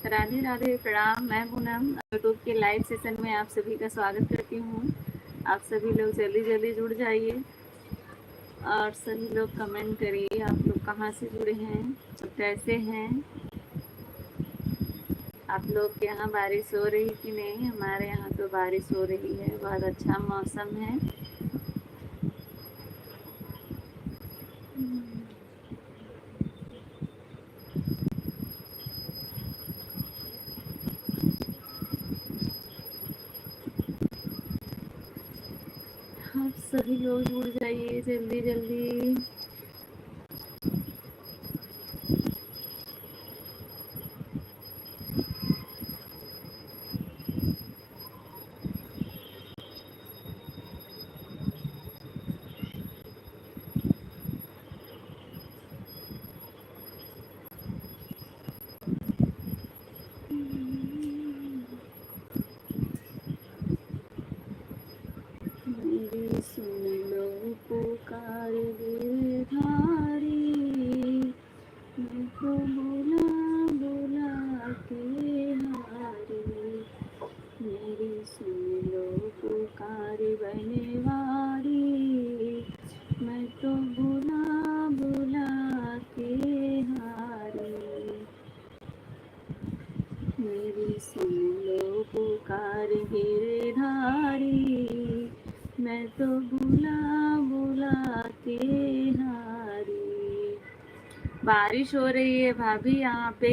राधे राधे, प्रणाम। मैं पूनम यूट्यूब के लाइव सेशन में आप सभी का स्वागत करती हूँ। आप सभी लोग जल्दी जल्दी जुड़ जाइए और सभी लोग कमेंट करिए आप लोग कहाँ से जुड़े हैं, कैसे हैं। आप लोग के यहाँ बारिश हो रही कि नहीं? हमारे यहाँ तो बारिश हो रही है, बहुत अच्छा मौसम है। आप सभी लोग जुड़ जाइए जल्दी जल्दी। मेरी सुन लो पुकार गिरधारी, मैं तो बुला बुला के हारी। मेरी सुन लो पुकार बनवारी, मैं तो बुला बुला के हारी। मेरी सुन लो पुकार गिरधारी, मैं तो बुला बुला के हारी। बारिश हो रही है भाभी, यहाँ पे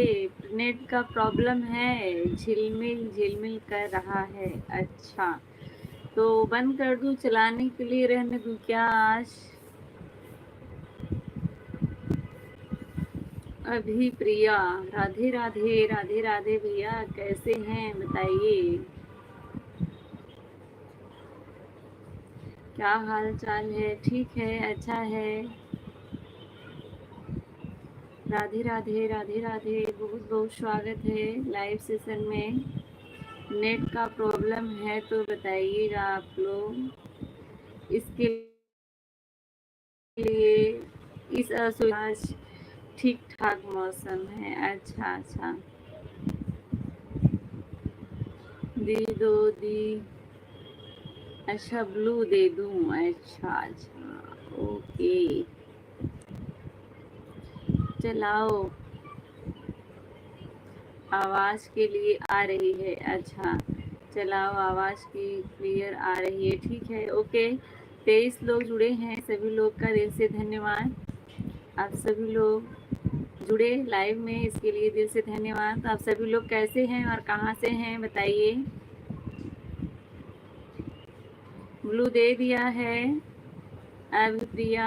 नेट का प्रॉब्लम है, झिलमिल झिलमिल कर रहा है। अच्छा, तो बंद कर दूँ, चलाने के लिए रहने दूँ क्या आज? अभी प्रिया, राधे राधे, राधे राधे भैया, कैसे हैं बताइए, क्या हाल चाल है? ठीक है, अच्छा है। राधे राधे, राधे राधे, बहुत बहुत स्वागत है लाइव सेशन में। नेट का प्रॉब्लम है तो बताइएगा आप लोग। इसके लिए इस असुविधा, ठीक ठाक मौसम है। अच्छा अच्छा, दी दो दी। अच्छा, ब्लू दे दूँ? अच्छा अच्छा, ओके, चलाओ। आवाज़ के लिए आ रही है? अच्छा, चलाओ, आवाज़ की क्लियर आ रही है, ठीक है, ओके। 23 लोग जुड़े हैं, सभी लोग का दिल से धन्यवाद। आप सभी लोग जुड़े लाइव में, इसके लिए दिल से धन्यवाद। आप सभी लोग कैसे हैं और कहाँ से हैं बताइए। ब्लू दे दिया है अभी प्रिया।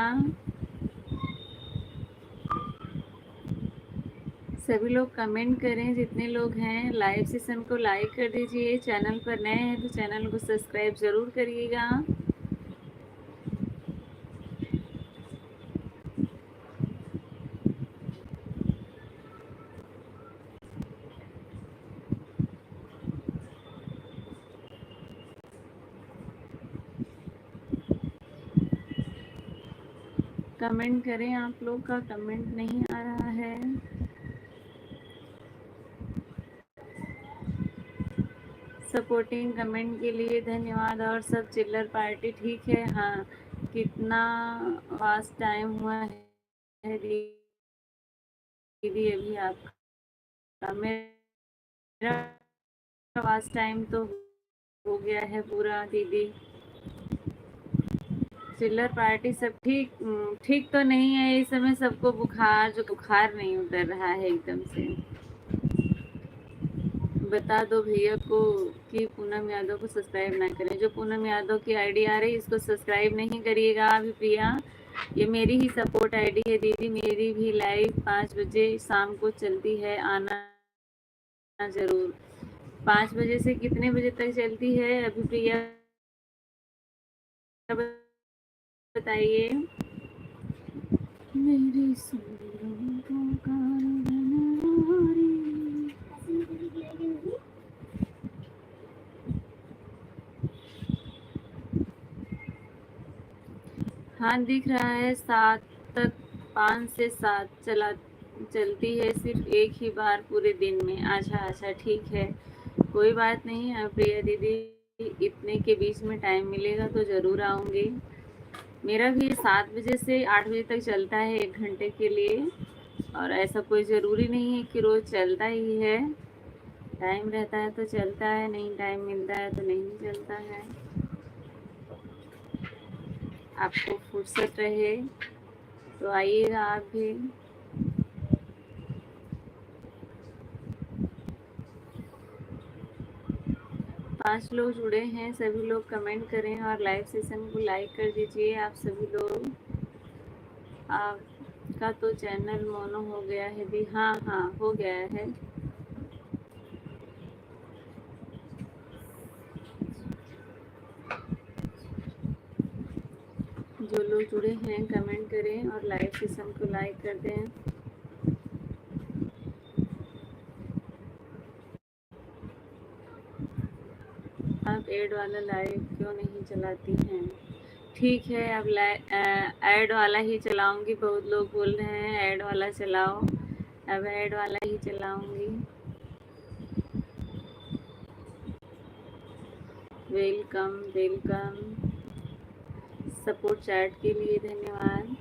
सभी लोग कमेंट करें, जितने लोग हैं लाइव सेशन को लाइक कर दीजिए। चैनल पर नए हैं तो चैनल को सब्सक्राइब ज़रूर करिएगा। कमेंट करें, आप लोग का कमेंट नहीं आ रहा है। सपोर्टिंग कमेंट के लिए धन्यवाद। और सब चिल्लर पार्टी ठीक है? हाँ, कितना फास्ट टाइम हुआ है दीदी अभी आपका? मेरा फास्ट टाइम तो हो गया है पूरा दीदी। चिल्लर पार्टी सब ठीक? ठीक तो नहीं है इस समय सबको बुखार, जो बुखार नहीं उतर रहा है एकदम से। बता दो भैया को कि पूनम यादव को सब्सक्राइब ना करें। जो पूनम यादव की आईडी आ रही है इसको सब्सक्राइब नहीं करिएगा अभी प्रिया। ये मेरी ही सपोर्ट आईडी है दीदी, मेरी भी लाइव 5 बजे शाम को चलती है, आना ज़रूर। 5 बजे से कितने बजे तक चलती है अभी प्रिया बताइए। मेरी सुनों पुकार बनवारी। हाँ दिख रहा है 7 तक, 5 से 7 चला चलती है सिर्फ एक ही बार पूरे दिन में। अच्छा अच्छा, ठीक है, कोई बात नहीं प्रिया दीदी, इतने के बीच में टाइम मिलेगा तो ज़रूर आऊँगी। मेरा भी 7 बजे से 8 बजे तक चलता है, 1 घंटे के लिए। और ऐसा कोई ज़रूरी नहीं है कि रोज़ चलता ही है, टाइम रहता है तो चलता है, नहीं टाइम मिलता है तो नहीं चलता है। आपको फुर्सत रहे तो आइएगा आप भी। 5 लोग जुड़े हैं, सभी लोग कमेंट करें और लाइव सेशन को लाइक कर दीजिए आप सभी लोग। आपका तो चैनल मोनो हो गया है भी, हाँ हाँ हो गया है। जो लोग जुड़े हैं कमेंट करें और लाइव सेशन को लाइक कर दें। आप ऐड वाला लाइव क्यों नहीं चलाती हैं? ठीक है, अब ऐड वाला ही चलाऊंगी। बहुत लोग बोल रहे हैं ऐड वाला चलाओ, अब ऐड वाला ही चलाऊंगी। वेलकम वेलकम, सपोर्ट चैट के लिए धन्यवाद।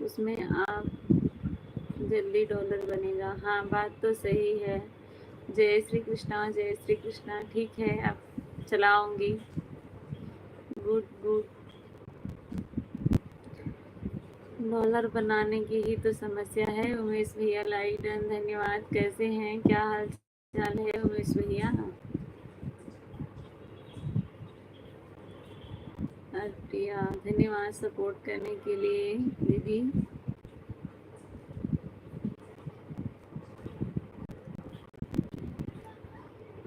उसमें आप जल्दी डॉलर बनेगा, हाँ बात तो सही है। जय श्री कृष्णा, जय श्री कृष्णा। ठीक है, अब चलाऊंगी। गुड गुड, डॉलर बनाने की ही तो समस्या है। उमेश भैया लाइक डन, धन्यवाद। कैसे हैं, क्या हाल चाल है उमेश भैया? प्रिया धन्यवाद सपोर्ट करने के लिए दीदी।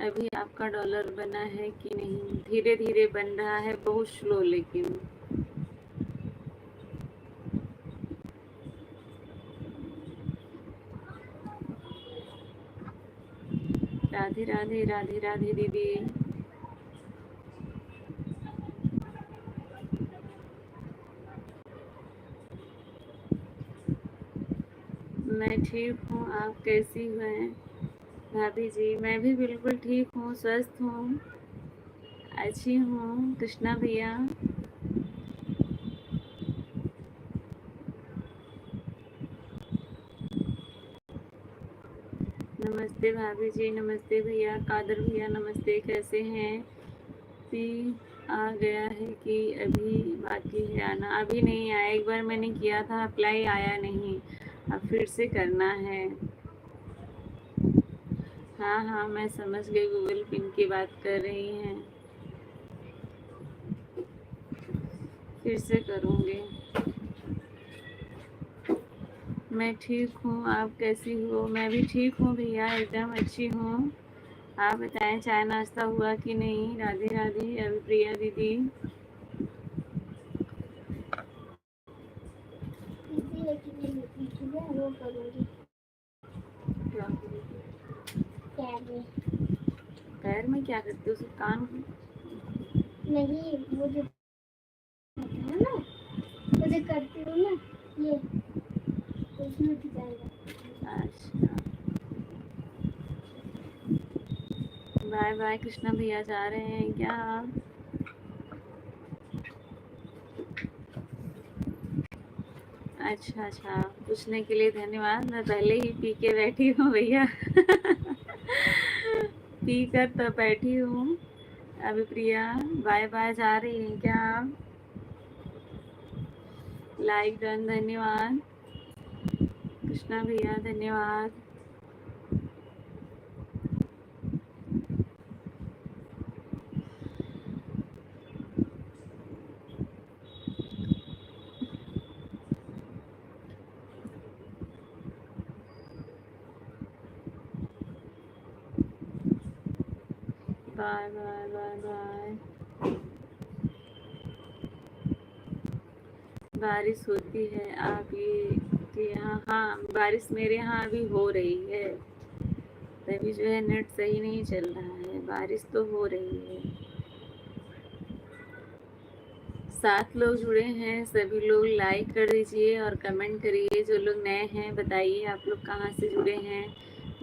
अभी आपका डॉलर बना है कि नहीं? धीरे धीरे बन रहा है, बहुत स्लो लेकिन। राधे राधे, राधे राधे दीदी। मैं ठीक हूँ, आप कैसी हैं भाभी जी? मैं भी बिल्कुल ठीक हूँ, स्वस्थ हूँ, अच्छी हूँ। कृष्णा भैया नमस्ते भाभी जी, नमस्ते भैया। कादर भैया नमस्ते, कैसे हैं? पी आ गया है कि अभी बाकी है आना? अभी नहीं आया, एक बार मैंने किया था अप्लाई, आया नहीं, अब फिर से करना है। हाँ हाँ मैं समझ गई, गूगल पिन की बात कर रही हैं, फिर से करूँगी। मैं ठीक हूँ, आप कैसी हो? मैं भी ठीक हूँ भैया, एकदम अच्छी हूँ। आप बताएं चाय नाश्ता हुआ कि नहीं? राधे राधे अभी प्रिया दीदी। पैर में क्या करते हो? कान नहीं, वो जो है ना, मुझे करती हूँ ना ये, उसमें उठ जाएगा। अच्छा, बाय बाय। कृष्णा भैया जा रहे हैं क्या आप? अच्छा अच्छा, पूछने के लिए धन्यवाद। मैं पहले ही पी के बैठी हूँ भैया पी कर तो बैठी हूँ। अभी प्रिया बाय बाय जा रही हैं क्या आप? लाइक डन, धन्यवाद। कृष्णा भैया धन्यवाद। Bye bye bye bye. बारिश होती है आप ये के यहाँ? हाँ बारिश मेरे यहाँ अभी हो रही है, तभी जो है नेट सही नहीं चल रहा है। बारिश तो हो रही है। 7 लोग जुड़े हैं, सभी लोग लाइक कर दीजिए और कमेंट करिए। जो लोग नए हैं बताइए आप लोग कहाँ से जुड़े हैं।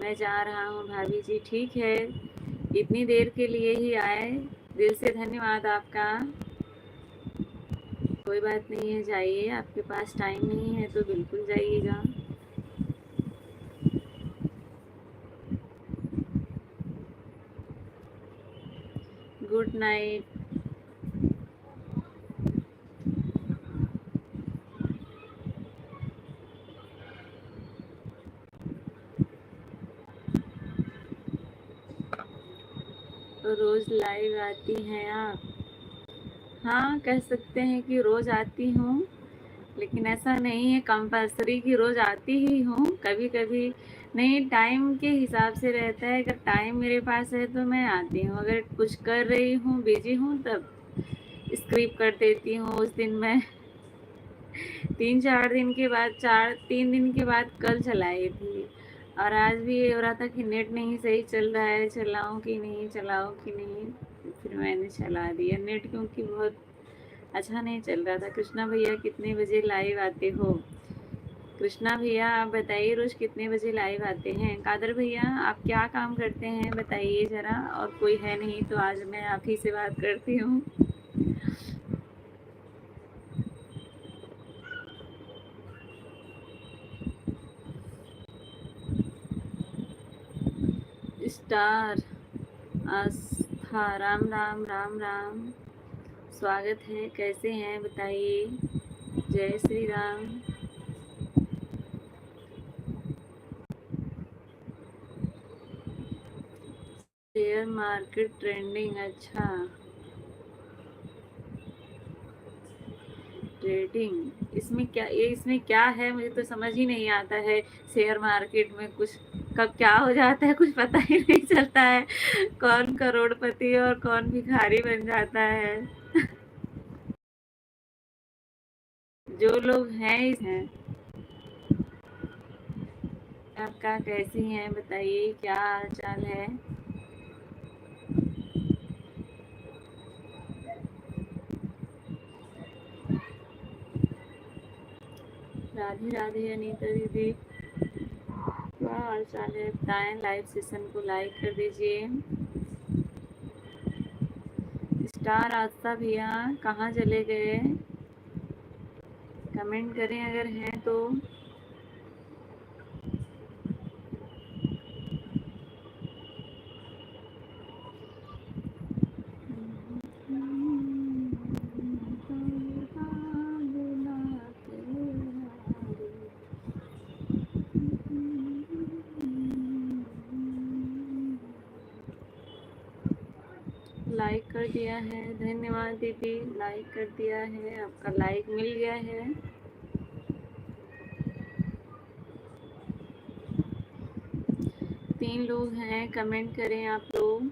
मैं जा रहा हूँ भाभी जी, ठीक है, इतनी देर के लिए ही आए, दिल से धन्यवाद आपका। कोई बात नहीं है, जाइए, आपके पास टाइम नहीं है तो बिल्कुल जाइएगा। Good night. तो रोज़ लाइव आती हैं आप? हाँ, कह सकते हैं कि रोज़ आती हूँ, लेकिन ऐसा नहीं है कंपल्सरी कि रोज़ आती ही हूँ। कभी कभी नहीं, टाइम के हिसाब से रहता है। अगर टाइम मेरे पास है तो मैं आती हूँ, अगर कुछ कर रही हूँ, बिजी हूँ, तब स्किप कर देती हूँ। उस दिन मैं 3 दिन के बाद कल चलाई थी, और आज भी ये हो रहा था कि नेट नहीं सही चल रहा है, चलाऊँ कि नहीं, चलाऊँ कि नहीं, फिर मैंने चला दिया नेट, क्योंकि बहुत अच्छा नहीं चल रहा था। कृष्णा भैया कितने बजे लाइव आते हो? कृष्णा भैया आप बताइए रोज कितने बजे लाइव आते हैं? कादर भैया आप क्या काम करते हैं बताइए ज़रा, और कोई है नहीं तो आज मैं आप ही से बात करती हूँ। स्टार आस्था, राम राम राम राम, स्वागत है, कैसे हैं बताइए। जय Shri Ram. Share market trending, अच्छा, ट्रेडिंग, इसमें क्या है, मुझे तो समझ ही नहीं आता है। शेयर मार्केट में कुछ कब क्या हो जाता है कुछ पता ही नहीं चलता है, कौन करोड़पति और कौन भिखारी बन जाता है। जो लोग हैं इस हैं। आपका कैसी हैं बताइए, क्या हाल चाल है? राधे राधे अनीता दीदी, क्या हाल चाल है बताएं। लाइव सेशन को लाइक कर दीजिए। स्टार आस्था भैया कहाँ चले गए, कमेंट करें अगर हैं तो। लाइक कर दिया है, धन्यवाद दीदी, लाइक कर दिया है, आपका लाइक मिल गया है। तीन लोग हैं, कमेंट करें आप लोग।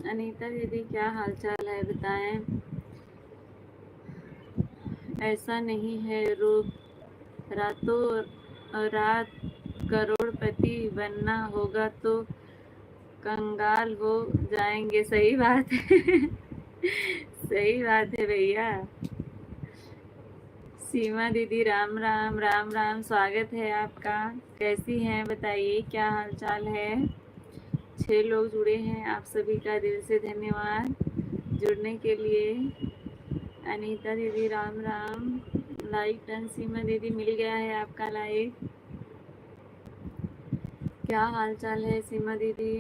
अनीता दीदी क्या हालचाल है बताएं। ऐसा नहीं है, रातों रात करोड़पति बनना होगा तो कंगाल हो जाएंगे। सही बात है सही बात है भैया। सीमा दीदी राम राम राम राम, स्वागत है आपका, कैसी हैं बताइए, क्या हाल चाल है। 6 लोग जुड़े हैं, आप सभी का दिल से धन्यवाद जुड़ने के लिए। अनीता दीदी राम राम, लाइक डन। सीमा दीदी मिल गया है आपका लाइक, क्या हाल चाल है सीमा दीदी।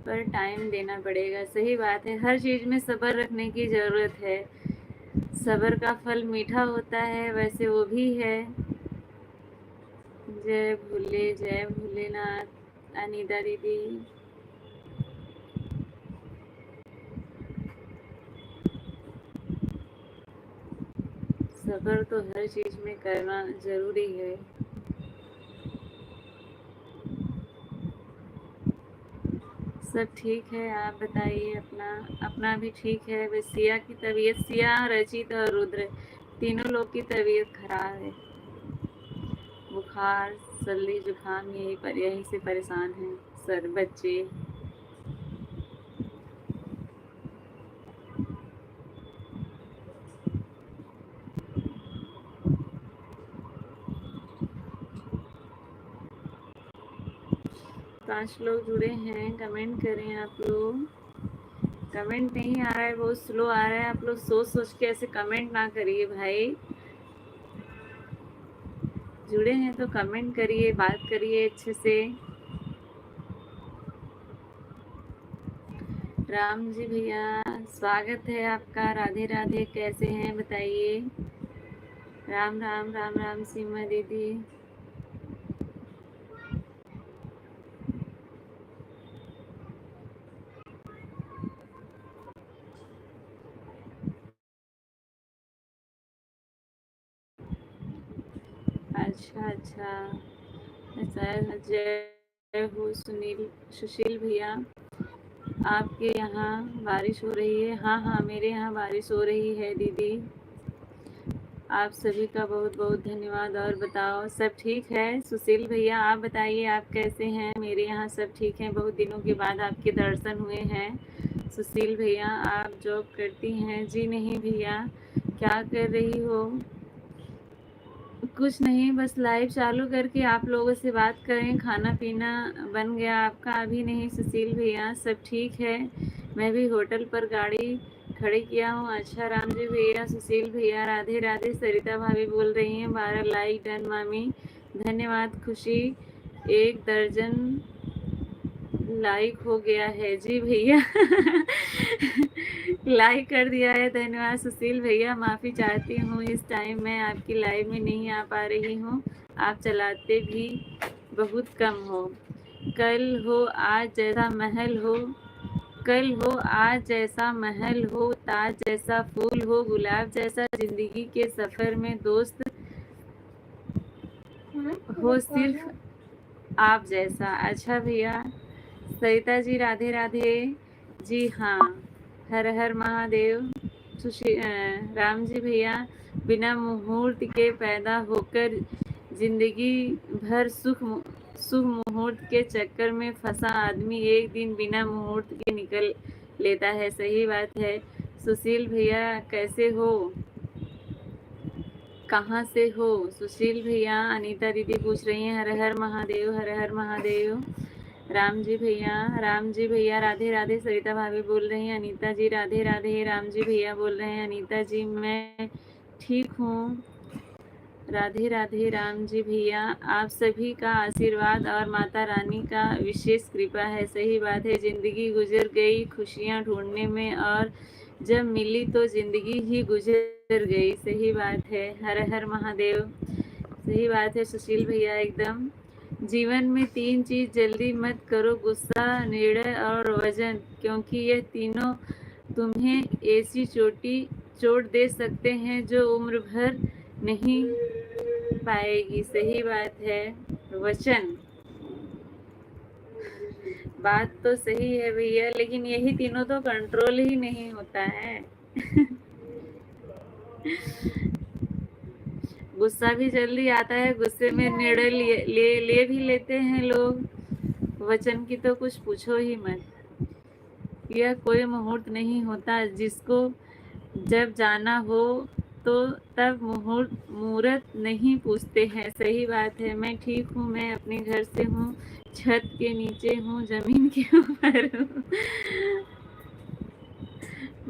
पर टाइम देना पड़ेगा, सही बात है, हर चीज़ में सब्र रखने की ज़रूरत है। सब्र का फल मीठा होता है, वैसे वो भी है। जय भोलेनाथ अनीता दीदी। सब्र तो हर चीज़ में करना ज़रूरी है। सब ठीक है, आप बताइए अपना। अपना भी ठीक है। बस सिया की तबीयत, सिया, रचित और रुद्र तीनों लोग की तबीयत खराब है। बुखार, सर्दी, जुकाम, यही से परेशान हैं सर बच्चे। पांच लोग जुड़े हैं, कमेंट करें आप लोग। कमेंट नहीं आ रहा है, बहुत स्लो आ रहा है। आप लोग सोच सोच के ऐसे कमेंट ना करिए भाई। जुड़े हैं तो कमेंट करिए, बात करिए अच्छे से। राम जी भैया, स्वागत है आपका। राधे राधे, कैसे हैं बताइए। राम राम राम राम सीमा दीदी। अच्छा अच्छा अच्छा, जय हो सुनील, सुशील भैया। आपके यहाँ बारिश हो रही है? हाँ हाँ, मेरे यहाँ बारिश हो रही है दीदी। आप सभी का बहुत बहुत धन्यवाद। और बताओ, सब ठीक है? सुशील भैया आप बताइए, आप कैसे हैं? मेरे यहाँ सब ठीक है, बहुत दिनों के बाद आपके दर्शन हुए हैं। सुशील भैया, आप जॉब करती हैं? जी नहीं भैया। क्या कर रही हो? कुछ नहीं, बस लाइव चालू करके आप लोगों से बात करें। खाना पीना बन गया आपका? अभी नहीं सुशील भैया, सब ठीक है। मैं भी होटल पर गाड़ी खड़ी किया हूँ। अच्छा राम जी भैया, सुशील भैया, राधे राधे। सरिता भाभी बोल रही हैं 12 लाइक डन मामी, धन्यवाद। खुशी 1 दर्जन लाइक हो गया है जी भैया। लाइक कर दिया है, धन्यवाद सुशील भैया। माफ़ी चाहती हूँ, इस टाइम मैं आपकी लाइव में नहीं आ पा रही हूँ। आप चलाते भी बहुत कम हो। कल हो आज जैसा महल हो, कल हो आज जैसा महल हो, ताज जैसा फूल हो, गुलाब जैसा जिंदगी के सफ़र में दोस्त हो, सिर्फ आप जैसा। अच्छा भैया। सरिता जी राधे राधे। जी हाँ, हर हर महादेव। राम जी भैया, बिना मुहूर्त के पैदा होकर जिंदगी भर शुभ मुहूर्त के चक्कर में फंसा आदमी एक दिन बिना मुहूर्त के निकल लेता है। सही बात है। सुशील भैया कैसे हो? कहाँ से हो सुशील भैया? अनीता दीदी पूछ रही हैं। हर हर महादेव, हर हर महादेव। राम जी भैया, राम जी भैया राधे राधे। सरिता भाभी बोल रही हैं अनीता जी राधे राधे। राम जी भैया बोल रहे हैं अनीता जी मैं ठीक हूँ, राधे राधे। राम जी भैया, आप सभी का आशीर्वाद और माता रानी का विशेष कृपा है। सही बात है, ज़िंदगी गुजर गई खुशियाँ ढूंढने में, और जब मिली तो ज़िंदगी ही गुजर गई। सही बात है। हर हर महादेव। सही बात है सुशील भैया, एकदम। जीवन में 3 चीज़ जल्दी मत करो, गुस्सा, निर्णय और वजन, क्योंकि ये तीनों तुम्हें ऐसी चोट दे सकते हैं जो उम्र भर नहीं पाएगी। सही बात है। वचन, बात तो सही है भैया, लेकिन यही तीनों तो कंट्रोल ही नहीं होता है। गुस्सा भी जल्दी आता है, गुस्से में निर्णय ले भी लेते हैं लोग। वचन की तो कुछ पूछो ही मत। यह कोई मुहूर्त नहीं होता, जिसको जब जाना हो तो तब मुहूर्त नहीं पूछते हैं। सही बात है। मैं ठीक हूँ, मैं अपने घर से हूँ, छत के नीचे हूँ, जमीन के ऊपर हूँ।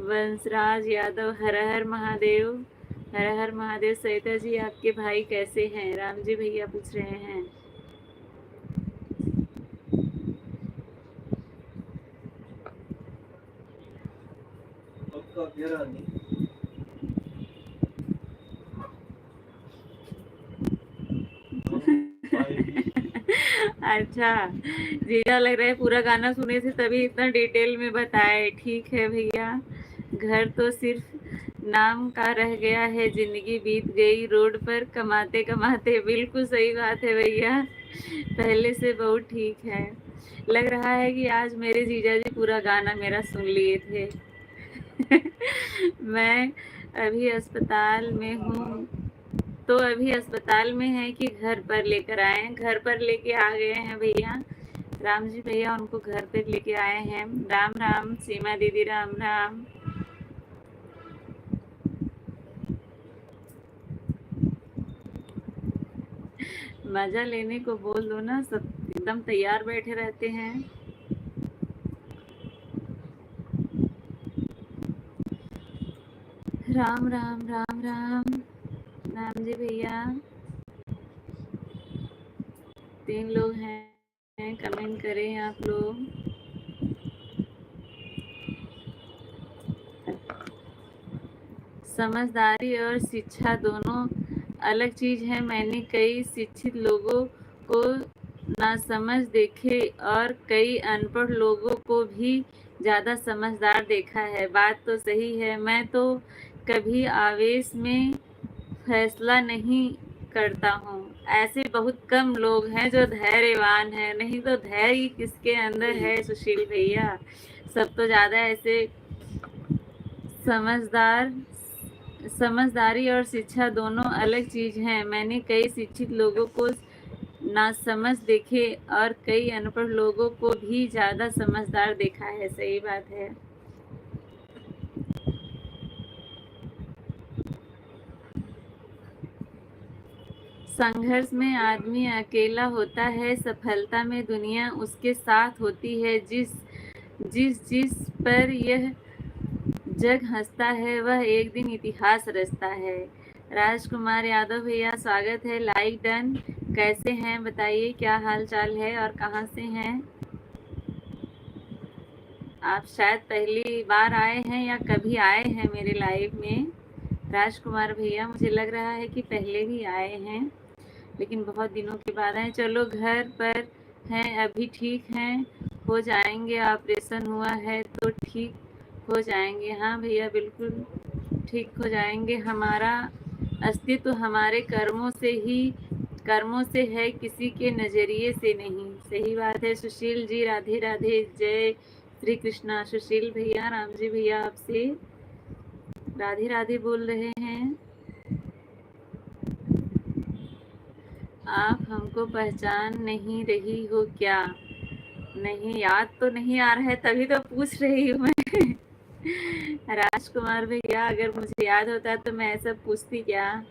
वंशराज यादव, हर हर महादेव, हर हर महादेव। सरिता जी आपके भाई कैसे हैं? राम जी भैया पूछ रहे हैं। अच्छा, जीजा लग रहा है पूरा गाना सुने थे तभी इतना डिटेल में बताए। ठीक है भैया। घर तो सिर्फ नाम का रह गया है, जिंदगी बीत गई रोड पर कमाते कमाते। बिल्कुल सही बात है भैया। पहले से बहुत ठीक है। लग रहा है कि आज मेरे जीजा जी पूरा गाना मेरा सुन लिए थे। मैं अभी अस्पताल में हूँ, तो अभी अस्पताल में है कि घर पर लेकर आए हैं? घर पर लेके आ गए हैं भैया, राम जी भैया उनको घर पर लेके आए हैं। राम राम सीमा दीदी, राम राम। मजा लेने को बोल दो ना, सब एकदम तैयार बैठे रहते हैं। राम राम राम राम। राम जी भैया 3 लोग हैं, कमेंट करें आप लोग। समझदारी और शिक्षा दोनों अलग चीज है। मैंने कई शिक्षित लोगों को नासमझ देखे और कई अनपढ़ लोगों को भी ज़्यादा समझदार देखा है। बात तो सही है। मैं तो कभी आवेश में फैसला नहीं करता हूँ। ऐसे बहुत कम लोग हैं जो धैर्यवान हैं, नहीं तो धैर्य किसके अंदर है सुशील भैया। सब तो ज़्यादा ऐसे समझदारी और शिक्षा दोनों अलग चीज हैं। मैंने कई शिक्षित लोगों को नासमझ देखे और कई अनपढ़ लोगों को भी ज़्यादा समझदार देखा है। सही बात है। संघर्ष में आदमी अकेला होता है, सफलता में दुनिया उसके साथ होती है। जिस जिस जिस पर यह जग हंसता है वह एक दिन इतिहास रचता है। राजकुमार यादव भैया स्वागत है, लाइक डन। कैसे हैं बताइए, क्या हाल चाल है और कहाँ से हैं आप? शायद पहली बार आए हैं या कभी आए हैं मेरे लाइव में? राजकुमार भैया मुझे लग रहा है कि पहले भी आए हैं, लेकिन बहुत दिनों के बाद आए। चलो घर पर हैं, अभी ठीक हैं, हो जाएंगे। ऑपरेशन हुआ है तो ठीक हो जाएंगे। हाँ भैया बिल्कुल ठीक हो जाएंगे। हमारा अस्तित्व हमारे कर्मों से है, किसी के नज़रिए से नहीं। सही बात है सुशील जी। राधे राधे, जय श्री कृष्णा। सुशील भैया, राम जी भैया आपसे राधे राधे बोल रहे हैं। आप हमको पहचान नहीं रही हो क्या? नहीं, याद तो नहीं आ रहा है, तभी तो पूछ रही हूँ मैं। राजकुमार भैया अगर मुझे याद होता तो मैं ऐसा पूछती क्या?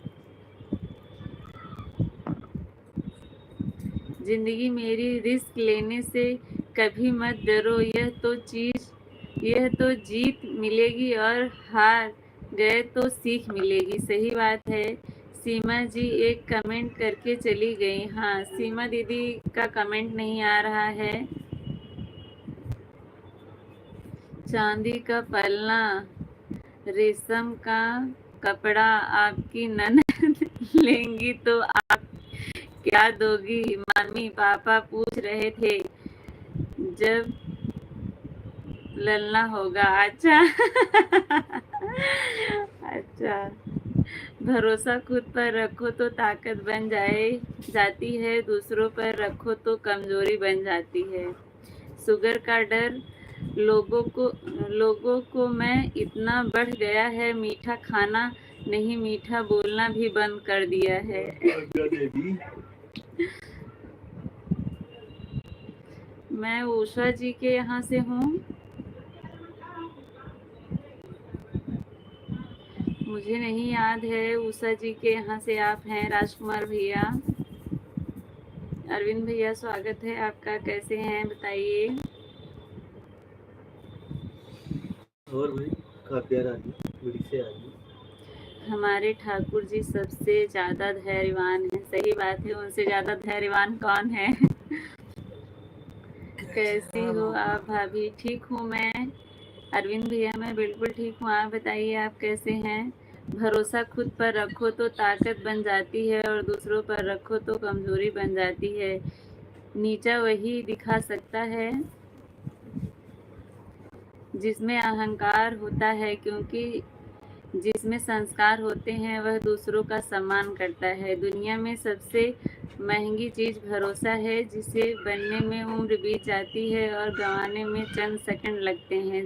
जिंदगी मेरी, रिस्क लेने से कभी मत डरो। यह तो जीत मिलेगी और हार गए तो सीख मिलेगी। सही बात है। सीमा जी एक कमेंट करके चली गई। हाँ, सीमा दीदी का कमेंट नहीं आ रहा है। चांदी का पलना, रेशम का कपड़ा आपकी ननद लेंगी तो आप क्या दोगी? मम्मी पापा पूछ रहे थे जब ललना होगा। अच्छा। अच्छा। भरोसा खुद पर रखो तो ताकत बन जाती है, दूसरों पर रखो तो कमजोरी बन जाती है। शुगर का डर लोगों को मैं इतना बढ़ गया है, मीठा खाना नहीं मीठा बोलना भी बंद कर दिया है। मैं उषा जी के यहाँ से हूँ। मुझे नहीं याद है उषा जी के यहाँ से आप हैं। राजकुमार भैया, अरविंद भैया स्वागत है आपका। कैसे हैं बताइए। और भाई हमारे ठाकुर जी सबसे ज्यादा धैर्यवान है। सही बात है, उनसे ज्यादा धैर्यवान कौन है? कैसी हो आप भाभी? ठीक हूँ मैं। अरविंद भैया मैं बिल्कुल ठीक हूँ, आप बताइए आप कैसे हैं? भरोसा खुद पर रखो तो ताकत बन जाती है और दूसरों पर रखो तो कमजोरी बन जाती है। नीचा वही दिखा सकता है जिसमें अहंकार होता है, क्योंकि जिसमें संस्कार होते हैं वह दूसरों का सम्मान करता है। दुनिया में सबसे महंगी चीज़ भरोसा है, जिसे बनने में उम्र बीत जाती है और गंवाने में चंद सेकंड लगते हैं।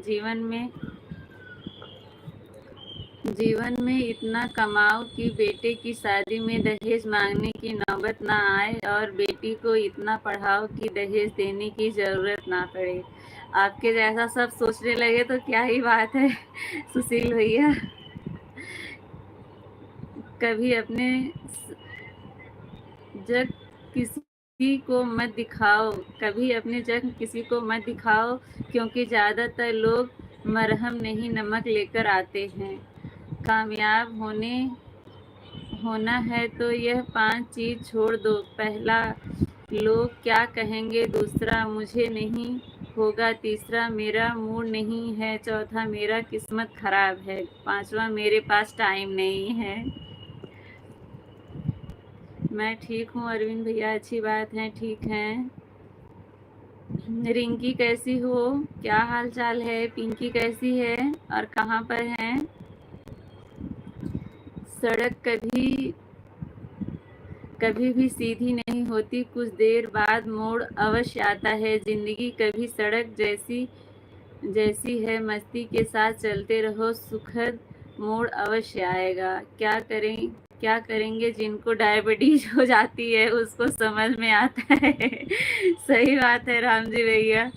जीवन में इतना कमाओ कि बेटे की शादी में दहेज मांगने की नौबत ना आए और बेटी को इतना पढ़ाओ कि दहेज देने की ज़रूरत ना पड़े। आपके जैसा सब सोचने लगे तो क्या ही बात है सुशील भैया। कभी अपने जग किसी को मत दिखाओ कभी अपने जग किसी को मत दिखाओ, क्योंकि ज़्यादातर लोग मरहम नहीं नमक लेकर आते हैं। कामयाब होना है तो यह 5 चीज़ छोड़ दो। पहला, लोग क्या कहेंगे। दूसरा, मुझे नहीं होगा। तीसरा, मेरा मूड नहीं है। चौथा, मेरा किस्मत खराब है। पांचवा, मेरे पास टाइम नहीं है। मैं ठीक हूँ अरविंद भैया, अच्छी बात है, ठीक हैं। रिंकी कैसी हो, क्या हाल चाल है। पिंकी कैसी है और कहाँ पर हैं। सड़क कभी भी सीधी नहीं होती, कुछ देर बाद मोड़ अवश्य आता है। जिंदगी कभी सड़क जैसी है, मस्ती के साथ चलते रहो, सुखद मोड़ अवश्य आएगा। क्या करेंगे जिनको डायबिटीज हो जाती है, उसको समझ में आता है सही बात है राम जी भैया।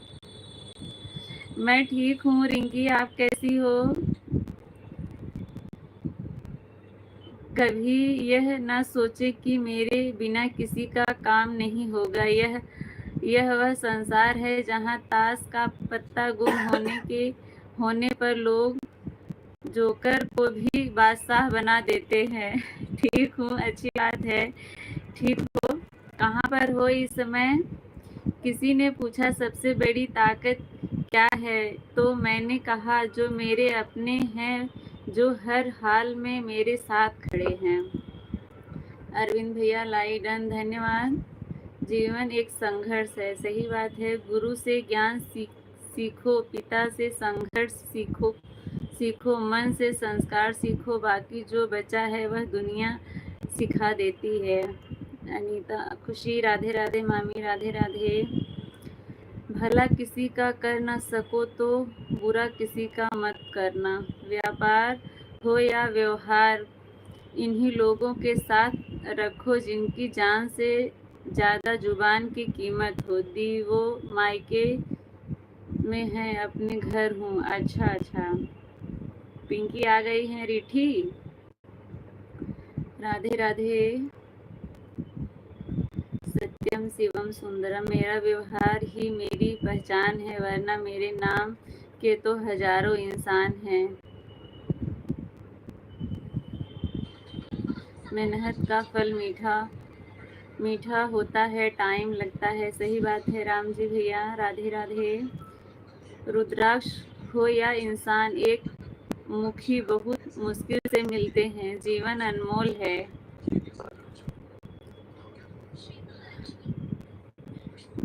मैं ठीक हूँ रिंकी, आप कैसी हो। कभी यह ना सोचे कि मेरे बिना किसी का काम नहीं होगा। यह वह संसार है जहाँ ताश का पत्ता गुम होने पर लोग जोकर को भी बादशाह बना देते हैं ठीक हूँ, अच्छी बात है, ठीक हो। कहाँ पर हो इस समय। किसी ने पूछा सबसे बड़ी ताकत क्या है, तो मैंने कहा जो मेरे अपने हैं, जो हर हाल में मेरे साथ खड़े हैं। अरविंद भैया लाइक डन, धन्यवाद। जीवन एक संघर्ष है, सही बात है। गुरु से ज्ञान सीखो, पिता से संघर्ष सीखो, मन से संस्कार सीखो, बाकी जो बचा है वह दुनिया सिखा देती है। अनीता खुशी, राधे राधे मामी, राधे राधे। भला किसी का कर न सको तो बुरा किसी का मत करना। व्यापार हो या व्यवहार, इन्हीं लोगों के साथ रखो जिनकी जान से ज़्यादा जुबान की कीमत हो। दीवो मायके में है, अपने घर हूँ। अच्छा, पिंकी आ गई हैं रिठी, राधे राधे। सत्यम शिवम सुंदरम, मेरा व्यवहार ही मेरी पहचान है, वरना मेरे नाम के तो हजारों इंसान हैं। मेहनत का फल मीठा होता है, टाइम लगता है, सही बात है राम जी भैया, राधे राधे। रुद्राक्ष हो या इंसान, एक मुखी बहुत मुश्किल से मिलते हैं। जीवन अनमोल है।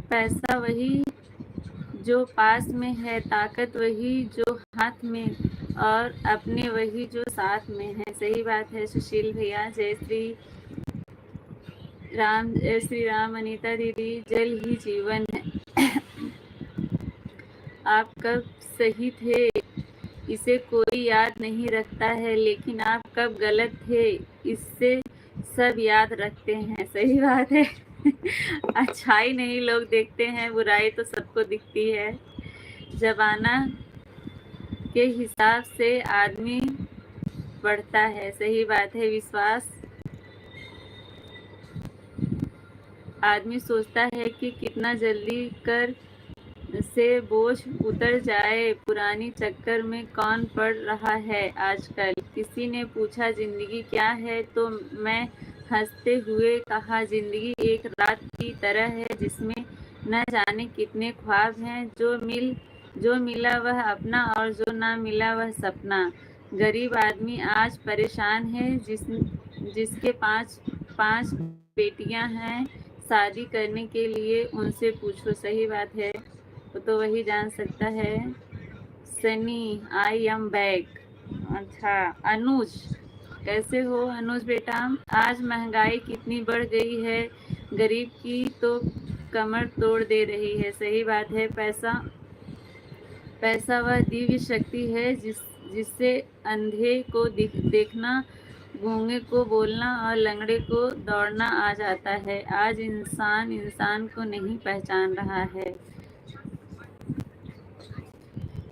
पैसा वही जो पास में है, ताकत वही जो हाथ में, और अपने वही जो साथ में है। सही बात है सुशील भैया। जय श्री राम। अनीता दीदी, जल ही जीवन है आप कब सही थे इसे कोई याद नहीं रखता है, लेकिन आप कब गलत थे इससे सब याद रखते हैं। सही बात है अच्छाई नहीं लोग देखते हैं, बुराई तो सबको दिखती है। जमाना के हिसाब से आदमी बढ़ता है, सही बात है। विश्वास, आदमी सोचता है कि कितना जल्दी कर से बोझ उतर जाए, पुरानी चक्कर में कौन पड़ रहा है आजकल। किसी ने पूछा जिंदगी क्या है, तो मैं हंसते हुए कहा जिंदगी एक रात की तरह है, जिसमें न जाने कितने ख्वाब हैं। जो मिला वह अपना और जो ना मिला वह सपना। गरीब आदमी आज परेशान है, जिसके पांच बेटियां हैं, शादी करने के लिए उनसे पूछो। सही बात है, वो तो वही जान सकता है। Sunny, I am back. अच्छा, अनुज, कैसे हो अनुज बेटा? आज महंगाई कितनी बढ़ गई है, गरीब की तो कमर तोड़ दे रही है। सही बात है। पैसा पैसा वह दिव्य शक्ति है जिससे अंधे को देखना, गूंगे को बोलना और लंगड़े को दौड़ना आ जाता है। आज इंसान इंसान को नहीं पहचान रहा है।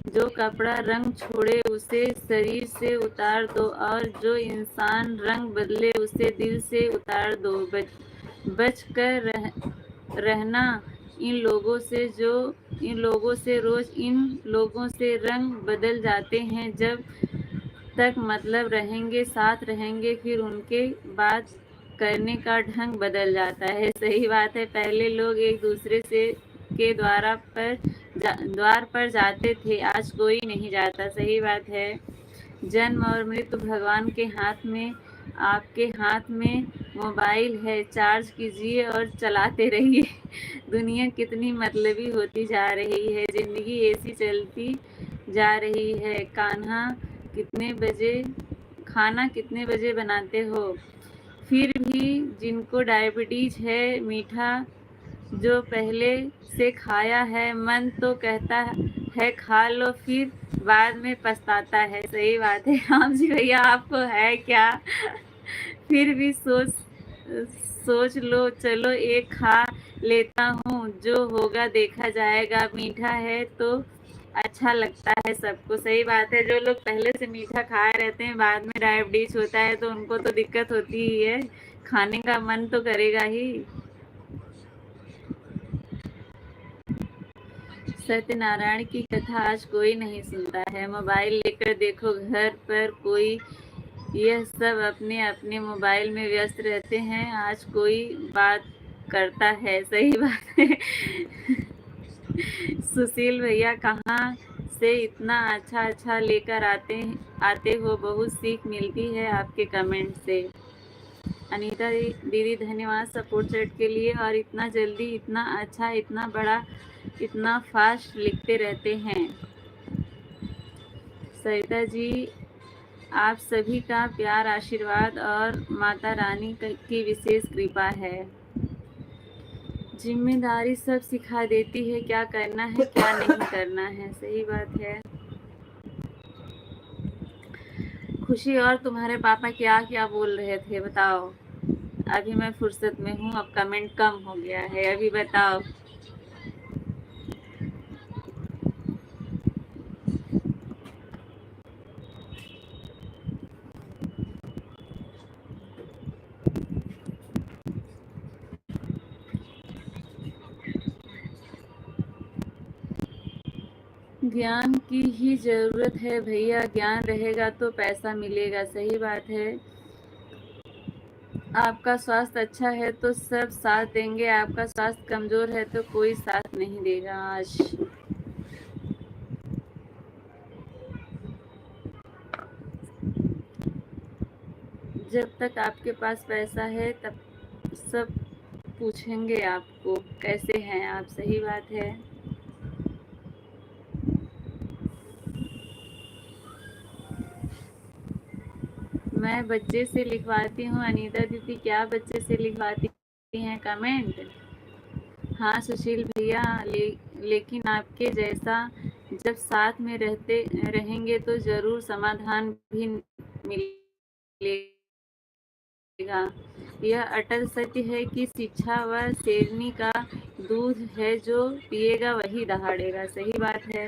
जो कपड़ा रंग छोड़े उसे शरीर से उतार दो, और जो इंसान रंग बदले उसे दिल से उतार दो। बच कर रहना इन लोगों से रोज इन लोगों से रंग बदल जाते हैं। जब तक मतलब रहेंगे, साथ रहेंगे, फिर उनके बात करने का ढंग बदल जाता है। सही बात है। पहले लोग एक दूसरे से के द्वार पर जाते थे, आज कोई नहीं जाता। सही बात है। जन्म और मृत्यु भगवान के हाथ में। आपके हाथ में मोबाइल है, चार्ज कीजिए और चलाते रहिए। दुनिया कितनी मतलबी होती जा रही है, जिंदगी ऐसी चलती जा रही है। खाना कितने बजे बनाते हो? फिर भी जिनको डायबिटीज है, मीठा जो पहले से खाया है, मन तो कहता है खा लो, फिर बाद में पछताता है। सही बात है। राम जी भैया, आपको है क्या? फिर भी सोच लो, चलो एक खा लेता हूँ, जो होगा देखा जाएगा। मीठा है तो अच्छा लगता है सबको। सही बात है। जो लोग पहले से मीठा खाए रहते हैं, बाद में डायबिटीज होता है तो उनको तो दिक्कत होती ही है। खाने का मन तो करेगा ही। सत्यनारायण की कथा आज कोई नहीं सुनता है। मोबाइल लेकर देखो, घर पर कोई यह सब अपने अपने मोबाइल में व्यस्त रहते हैं। आज कोई बात करता है। सही बात है। सुशील भैया, कहाँ से इतना अच्छा अच्छा लेकर आते हो? बहुत सीख मिलती है आपके कमेंट से। अनीता दीदी, धन्यवाद सपोर्ट चैट के लिए। और इतना जल्दी, इतना अच्छा, इतना बड़ा, इतना फास्ट लिखते रहते हैं। सरिता जी, आप सभी का प्यार, आशीर्वाद और माता रानी की विशेष कृपा है। जिम्मेदारी सब सिखा देती है, क्या करना है क्या नहीं करना है। सही बात है। खुशी, और तुम्हारे पापा क्या क्या बोल रहे थे बताओ? अभी मैं फुर्सत में हूँ, अब कमेंट कम हो गया है। अभी बताओ। ज्ञान की ही जरूरत है भैया, ज्ञान रहेगा तो पैसा मिलेगा। सही बात है। आपका स्वास्थ्य अच्छा है तो सब साथ देंगे, आपका स्वास्थ्य कमजोर है तो कोई साथ नहीं देगा। आज जब तक आपके पास पैसा है तब सब पूछेंगे आपको कैसे हैं आप। सही बात है। मैं बच्चे से लिखवाती हूँ। अनीता दीदी, क्या बच्चे से लिखवाती हैं कमेंट? हाँ सुशील भैया, लेकिन आपके जैसा जब साथ में रहेंगे तो जरूर समाधान भी मिलेगा। यह अटल सत्य है कि शिक्षा वह शेरनी का दूध है, जो पिएगा वही दहाड़ेगा। सही बात है।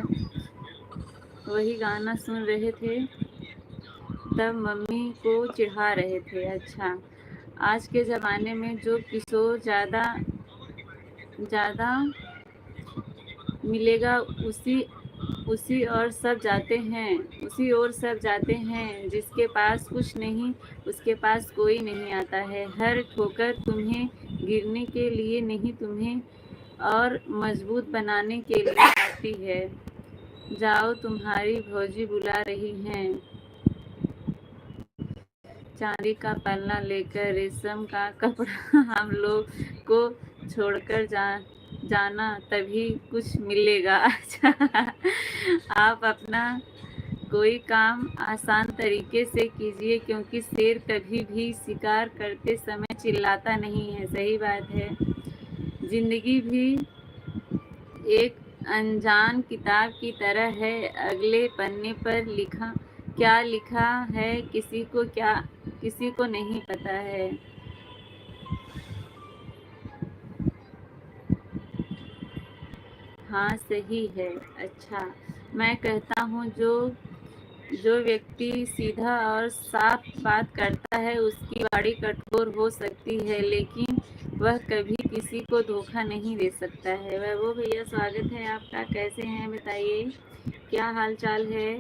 वही गाना सुन रहे थे, तब मम्मी को चिढ़ा रहे थे। अच्छा, आज के ज़माने में जो किशोर ज़्यादा मिलेगा उसी और सब जाते हैं। जिसके पास कुछ नहीं उसके पास कोई नहीं आता है। हर ठोकर तुम्हें गिरने के लिए नहीं, तुम्हें और मजबूत बनाने के लिए आती है। जाओ, तुम्हारी भौजी बुला रही हैं। चांदी का पलना लेकर, रेशम का कपड़ा हम लोग को छोड़कर जाना, तभी कुछ मिलेगा। अच्छा, आप अपना कोई काम आसान तरीके से कीजिए, क्योंकि शेर कभी भी शिकार करते समय चिल्लाता नहीं है। सही बात है। जिंदगी भी एक अनजान किताब की तरह है। अगले पन्ने पर क्या लिखा है किसी को नहीं पता है। हाँ सही है। अच्छा, मैं कहता हूँ जो जो व्यक्ति सीधा और साफ बात करता है उसकी वाणी कठोर हो सकती है, लेकिन वह कभी किसी को धोखा नहीं दे सकता है। वैभव भैया स्वागत है आपका, कैसे हैं बताइए, क्या हाल चाल है।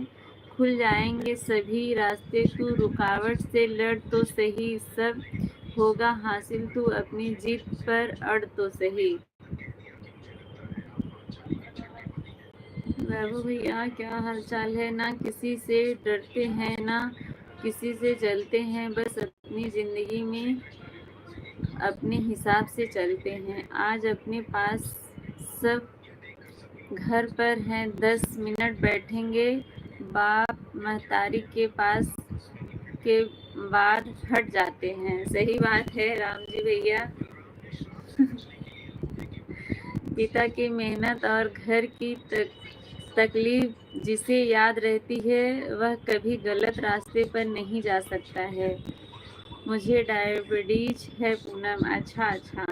खुल जाएंगे सभी रास्ते, तू रुकावट से लड़ तो सही, सब होगा हासिल, तू अपनी जिद पर अड़ तो सही। वैभव भैया क्या हाल चाल है। ना किसी से डरते हैं ना किसी से जलते हैं, बस अपनी जिंदगी में अपने हिसाब से चलते हैं। आज अपने पास सब घर पर हैं, 10 मिनट बैठेंगे बाप महतारी के पास के बाद हट जाते हैं। सही बात है राम जी भैया। पिता की मेहनत और घर की तकलीफ जिसे याद रहती है वह कभी गलत रास्ते पर नहीं जा सकता है। मुझे डायबिटीज है पूनम। अच्छा अच्छा,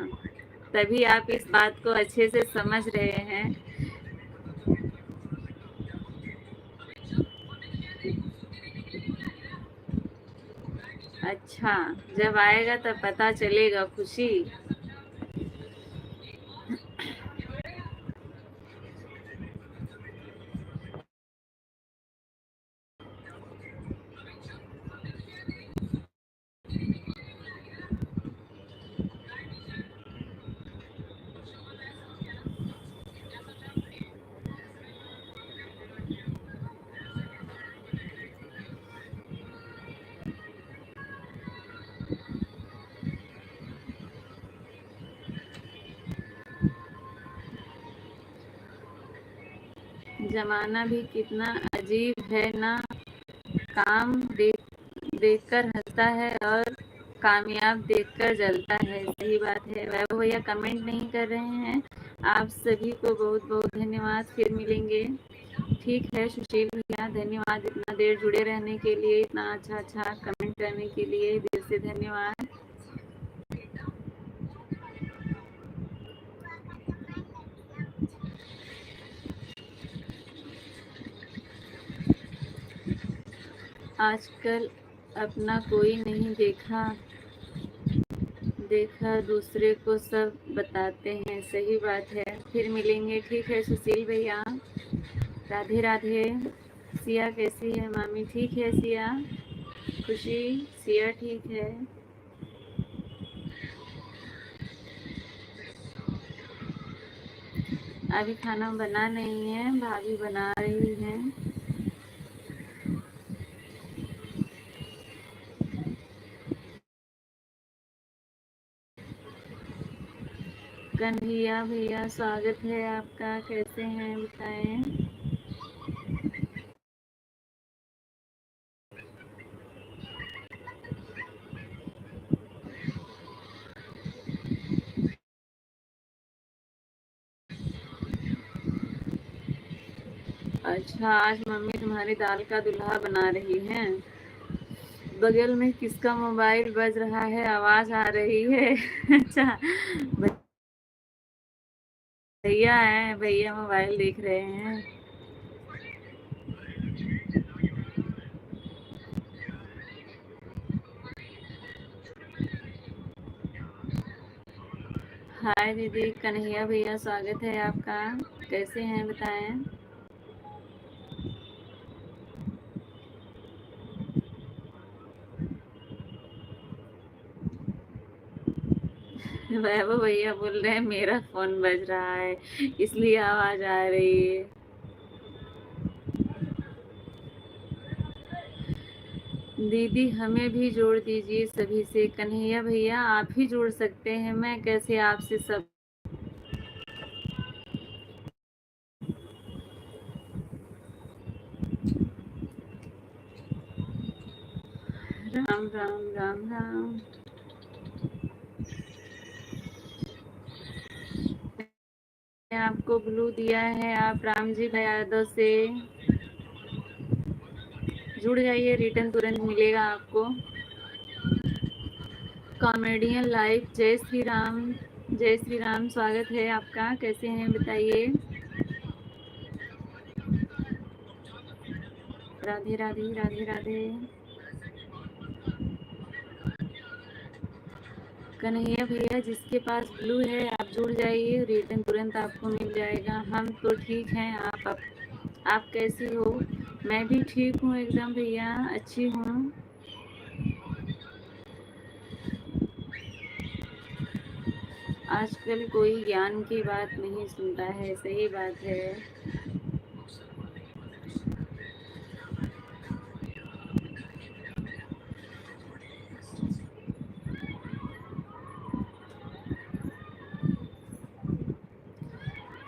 तभी आप इस बात को अच्छे से समझ रहे हैं। अच्छा, जब आएगा तब पता चलेगा खुशी। जमाना भी कितना अजीब है ना, काम देखकर हंसता है और कामयाब देखकर जलता है। सही बात है। वैभव भैया कमेंट नहीं कर रहे हैं। आप सभी को बहुत बहुत धन्यवाद, फिर मिलेंगे। ठीक है सुशील भैया, धन्यवाद इतना देर जुड़े रहने के लिए, इतना अच्छा अच्छा कमेंट करने के लिए, दिल से धन्यवाद। आजकल अपना कोई नहीं देखा दूसरे को सब बताते हैं। सही बात है, फिर मिलेंगे। ठीक है सुशील भैया, राधे राधे। सिया कैसी है मामी? ठीक है सिया। खुशी, सिया ठीक है। अभी खाना बना नहीं है, भाभी बना रही हैं। कन्हैया भैया स्वागत है आपका, कैसे हैं बताएं। अच्छा, आज मम्मी तुम्हारी दाल का दूल्हा बना रही हैं। बगल में किसका मोबाइल बज रहा है, आवाज आ रही है। अच्छा, भैया है, भैया मोबाइल देख रहे हैं। हाय दीदी, कन्हैया भैया स्वागत है आपका, कैसे हैं बताएं। वैभव भैया बोल रहे हैं मेरा फोन बज रहा है इसलिए आवाज आ रही है। दीदी हमें भी जोड़ दीजिए सभी से। कन्हैया भैया आप ही जोड़ सकते हैं, मैं कैसे आपसे सब। राम राम राम राम। आपको ब्लू दिया है, आप राम जी भाई यादव से जुड़ जाइए, रिटर्न तुरंत मिलेगा आपको। कॉमेडियन लाइफ, जय श्री राम, स्वागत है आपका। कैसे हैं बताइए। राधे राधे राधे राधे। कन्हैया भैया, जिसके पास ब्लू है आप जुड़ जाइए, रिटर्न तुरंत आपको मिल जाएगा। हम तो ठीक हैं, आप कैसी हो। मैं भी ठीक हूँ एकदम भैया, अच्छी हूँ। आजकल कोई ज्ञान की बात नहीं सुनता है, सही बात है।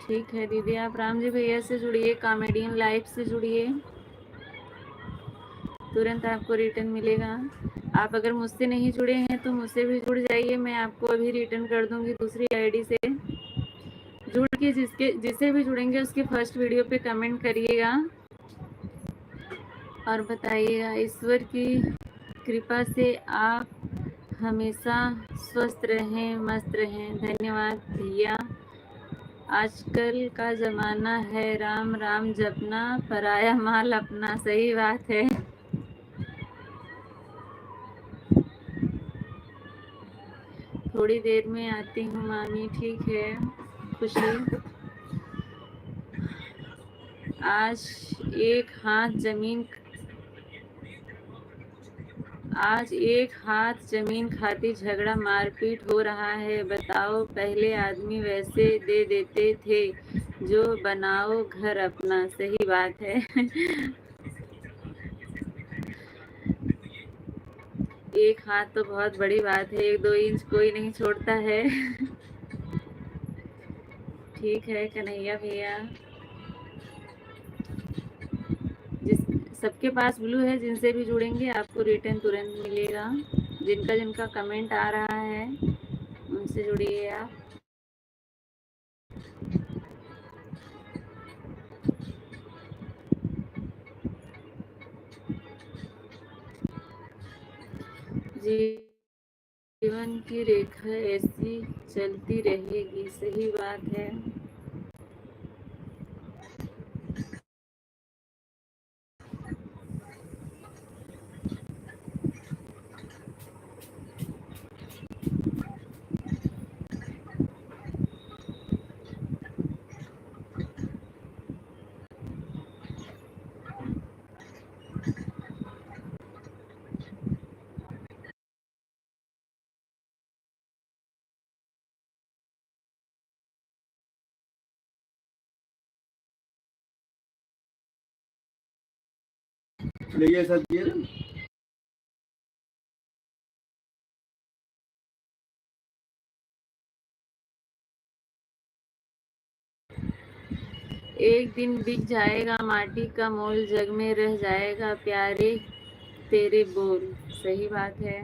ठीक है दीदी, आप राम जी भैया से जुड़िए, कॉमेडियन लाइफ से जुड़िए, तुरंत आपको रिटर्न मिलेगा। आप अगर मुझसे नहीं जुड़े हैं तो मुझसे भी जुड़ जाइए, मैं आपको अभी रिटर्न कर दूंगी दूसरी आईडी से। जुड़ के जिससे भी जुड़ेंगे उसके फर्स्ट वीडियो पे कमेंट करिएगा और बताइएगा। ईश्वर की कृपा से आप हमेशा स्वस्थ रहें, मस्त रहें। धन्यवाद भैया। आजकल का ज़माना है राम राम जपना, पराया माल अपना। सही बात है। थोड़ी देर में आती हूँ मामी, ठीक है खुशी। आज एक हाथ जमीन आज एक हाथ जमीन खाती झगड़ा मारपीट हो रहा है। बताओ, पहले आदमी वैसे दे देते थे जो बनाओ घर अपना। सही बात है। एक हाथ तो बहुत बड़ी बात है, 1-2 इंच कोई नहीं छोड़ता है। ठीक है कन्हैया भैया। जिस सबके पास ब्लू है, जिनसे भी जुड़ेंगे आपको रिटर्न तुरंत मिलेगा। जिनका जिनका कमेंट आ रहा है उनसे जुड़िए आप। जीवन की रेखा ऐसी चलती रहेगी। सही बात है। एक दिन बिक जाएगा माटी का मोल, जग में रह जाएगा प्यारे तेरे बोल। सही बात है।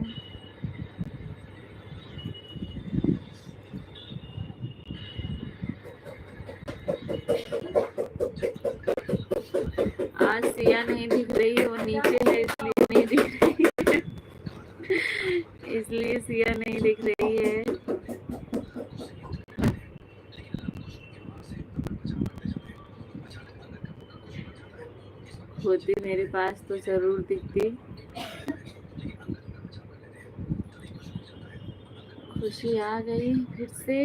आज सिया नहीं दिख रही, वो नीचे है इसलिए नहीं दिख रही। इसलिए सिया नहीं दिख रही है। होती मेरे पास तो जरूर दिखती। खुशी आ गई फिर से।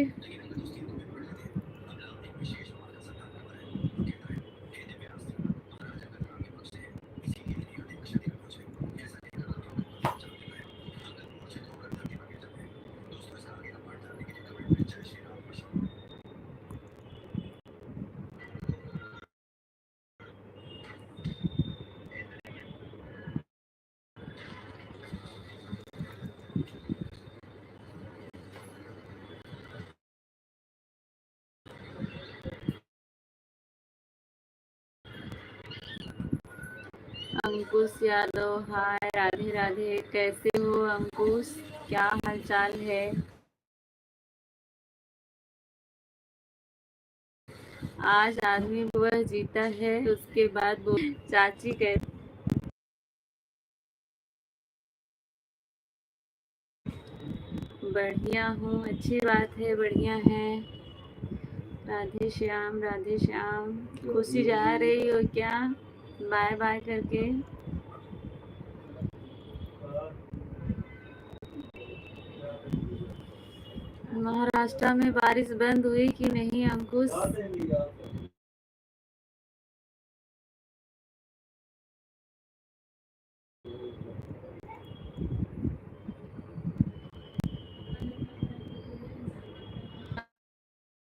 अंकुश यादव हाय। राधे राधे। कैसे हो अंकुश, क्या हाल चाल है? आज आदमी वह जीता है उसके बाद वो चाची कहती बढ़िया हूँ, अच्छी बात है, बढ़िया है। राधे श्याम, राधे श्याम। खुशी जा रही हो क्या बाय बाय करके? महाराष्ट्र में बारिश बंद हुई कि नहीं अंकुश?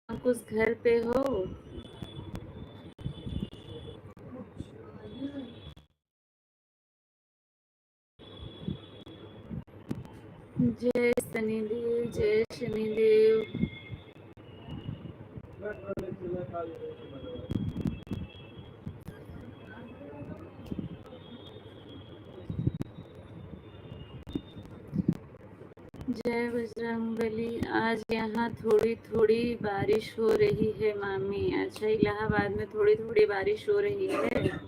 अंकुश घर पे हो? जय शनिदेव, जय शनिदेव। जय बजरंगबली। आज यहाँ थोड़ी थोड़ी बारिश हो रही है मामी। अच्छा, इलाहाबाद में थोड़ी थोड़ी बारिश हो रही है।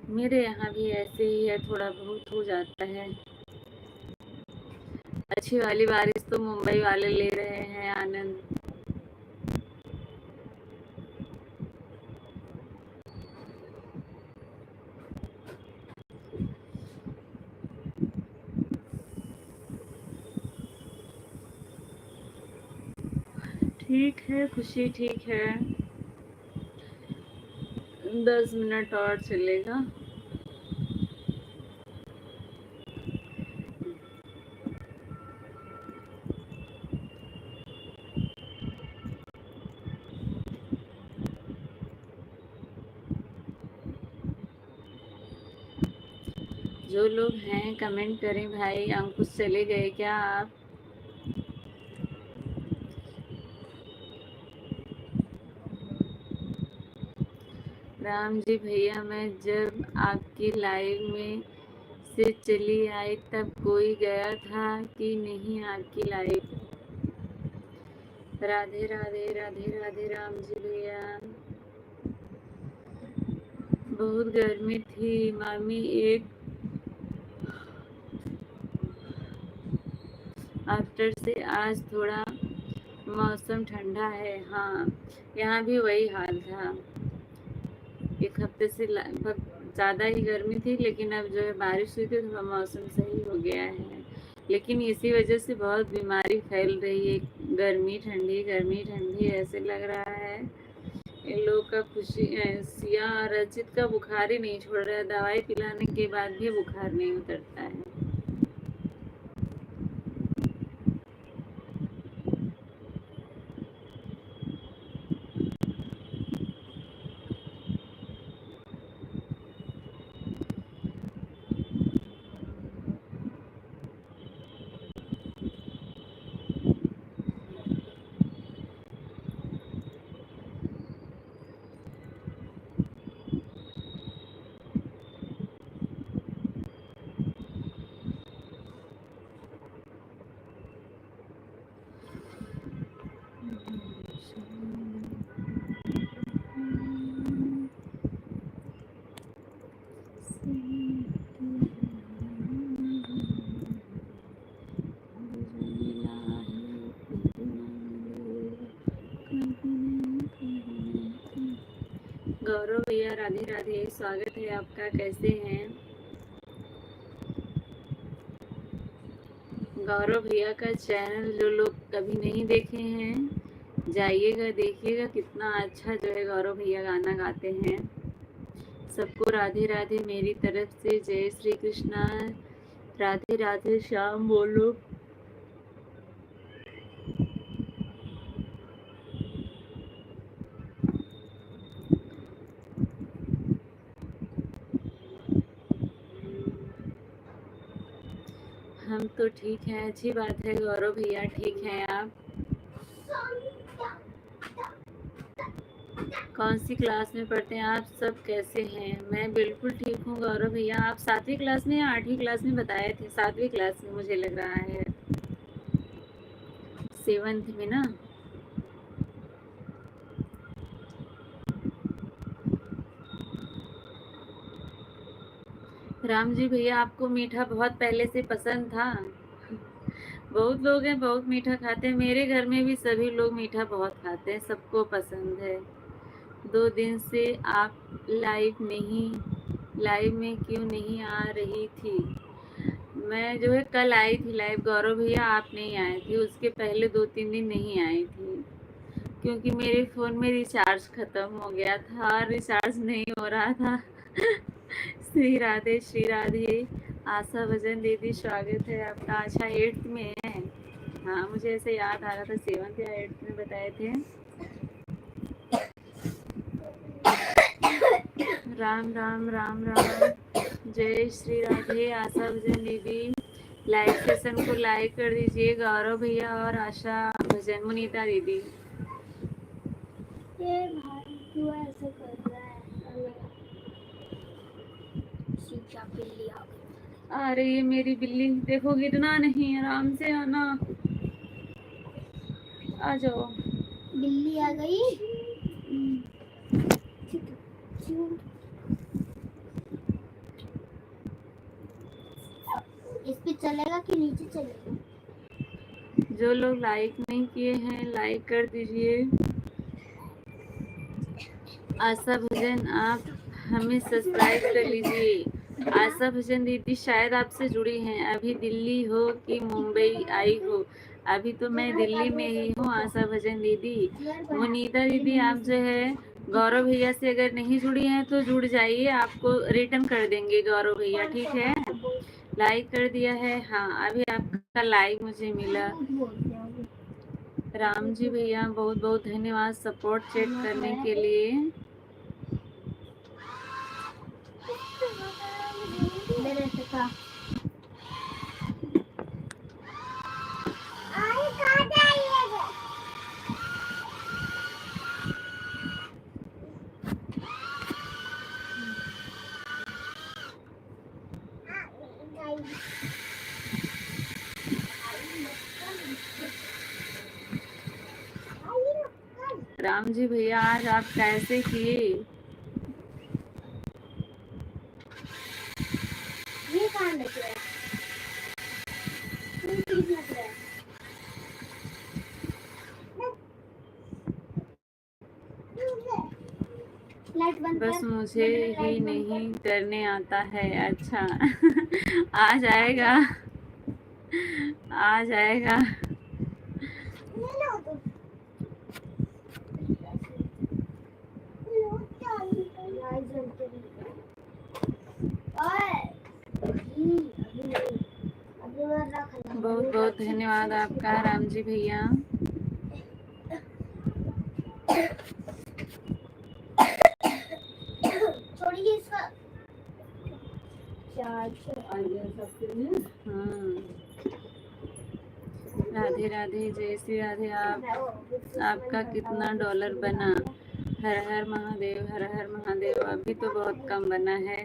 मेरे यहाँ भी ऐसे ही है, थोड़ा बहुत हो जाता है। अच्छी वाली बारिश तो मुंबई वाले ले रहे हैं आनंद। ठीक है खुशी, ठीक है। 10 मिनट और चलेगा। जो लोग हैं कमेंट करें भाई। अंकुश चले गए क्या आप? राम जी भैया, मैं जब आपकी लाइव में से चली आई तब कोई गया था कि नहीं आपकी लाइव? राधे राधे, राधे राधे राम जी भैया। बहुत गर्मी थी मामी। एक आफ्टर से आज थोड़ा मौसम ठंडा है। हाँ, यहाँ भी वही हाल था। एक हफ्ते से लगभग ज़्यादा ही गर्मी थी, लेकिन अब जो है बारिश हुई थी, थोड़ा मौसम सही हो गया है। लेकिन इसी वजह से बहुत बीमारी फैल रही है। गर्मी ठंडी ऐसे लग रहा है। इन लोग का खुशी सिया और रचित का बुखार ही नहीं छोड़ रहा है। दवाई पिलाने के बाद भी बुखार नहीं उतरता है। गौरव भैया, राधे राधे, स्वागत है आपका। कैसे हैं गौरव भैया का चैनल? जो लोग कभी नहीं देखे हैं जाइएगा, देखिएगा। कितना अच्छा जो है गौरव भैया गाना गाते हैं। सबको राधे राधे मेरी तरफ से। जय श्री कृष्णा। राधे राधे श्याम बोलो। हम तो ठीक हैं। अच्छी बात है गौरव भैया, ठीक हैं आप? कौन सी क्लास में पढ़ते हैं आप सब, कैसे हैं? मैं बिल्कुल ठीक हूँ गौरव भैया। आप 7वीं क्लास में या 8वीं क्लास में बताए थे? 7वीं क्लास में मुझे लग रहा है, 7th में ना। राम जी भैया, आपको मीठा बहुत पहले से पसंद था? बहुत लोग हैं बहुत मीठा खाते हैं, मेरे घर में भी सभी लोग मीठा बहुत खाते हैं, सबको पसंद है। 2 दिन से आप लाइव में क्यों नहीं आ रही थी? मैं जो है कल आई थी लाइव गौरव भैया, आप नहीं आए थे। उसके पहले 2-3 दिन नहीं आई थी, क्योंकि मेरे फ़ोन में रिचार्ज ख़त्म हो गया था और रिचार्ज नहीं हो रहा था। श्री राधे श्री राधे। आशा भजन दीदी, स्वागत है आपका। अच्छा 8th में है? हाँ, मुझे ऐसे याद आ रहा था 7th या 8th में बताए थे। राम राम राम राम। जय श्री राधे। आशा भजन दीदी, लाइव सेशन को लाइक कर दीजिए। गौरव भैया और आशा भजन, मुनीता दीदी। ये भाई क्यों ऐसे कर रहा है? क्या बिल्ली आ गई? अरे ये मेरी बिल्ली, देखो गिरना नहीं, आराम से आना। आ जाओ। बिल्ली आ गई। इस पे चलेगा कि नीचे चलेगा? जो लोग लाइक नहीं किए हैं लाइक कर दीजिए। आशा भजन, आप हमें सब्सक्राइब कर लीजिए। आशा भजन दीदी शायद आपसे जुड़ी हैं, अभी दिल्ली हो कि मुंबई आई हो? अभी तो मैं दिल्ली में ही हूँ आशा भजन दीदी। मुनीता दीदी, आप जो है गौरव भैया से अगर नहीं जुड़ी हैं तो जुड़ जाइए, आपको रिटर्न कर देंगे गौरव भैया, ठीक है? लाइक कर दिया है? हाँ, अभी आपका लाइक मुझे मिला। राम जी भैया, बहुत बहुत धन्यवाद सपोर्ट चेक करने के लिए। मेरे टका राम जी भैया, आज आप कैसे किए? ये कहाँ लग रहा है? लग रहा है? लाइट बंद कर। बस मुझे ही नहीं करने आता है। अच्छा आ जाएगा, आ जाएगा। बहुत बहुत धन्यवाद आपका राम जी भैया। छोड़िए इसका। राधे राधे, जय श्री राधे। आपका कितना डॉलर बना? हर हर महादेव, हर हर महादेव। अभी तो बहुत कम बना है।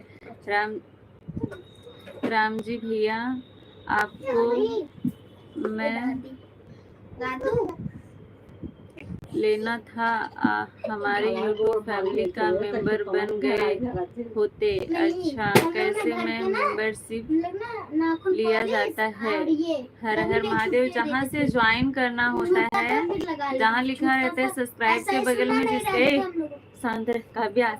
राम जी भैया, आपको मैं लेना था, हमारे यूट्यूब फैमिली का मेंबर बन गए होते। अच्छा, कैसे मैं मेंबरशिप लिया जाता है? हर हर महादेव, जहाँ से ज्वाइन करना होता है, जहाँ लिखा रहता है सब्सक्राइब के बगल में, जिससे सांदर काव्या,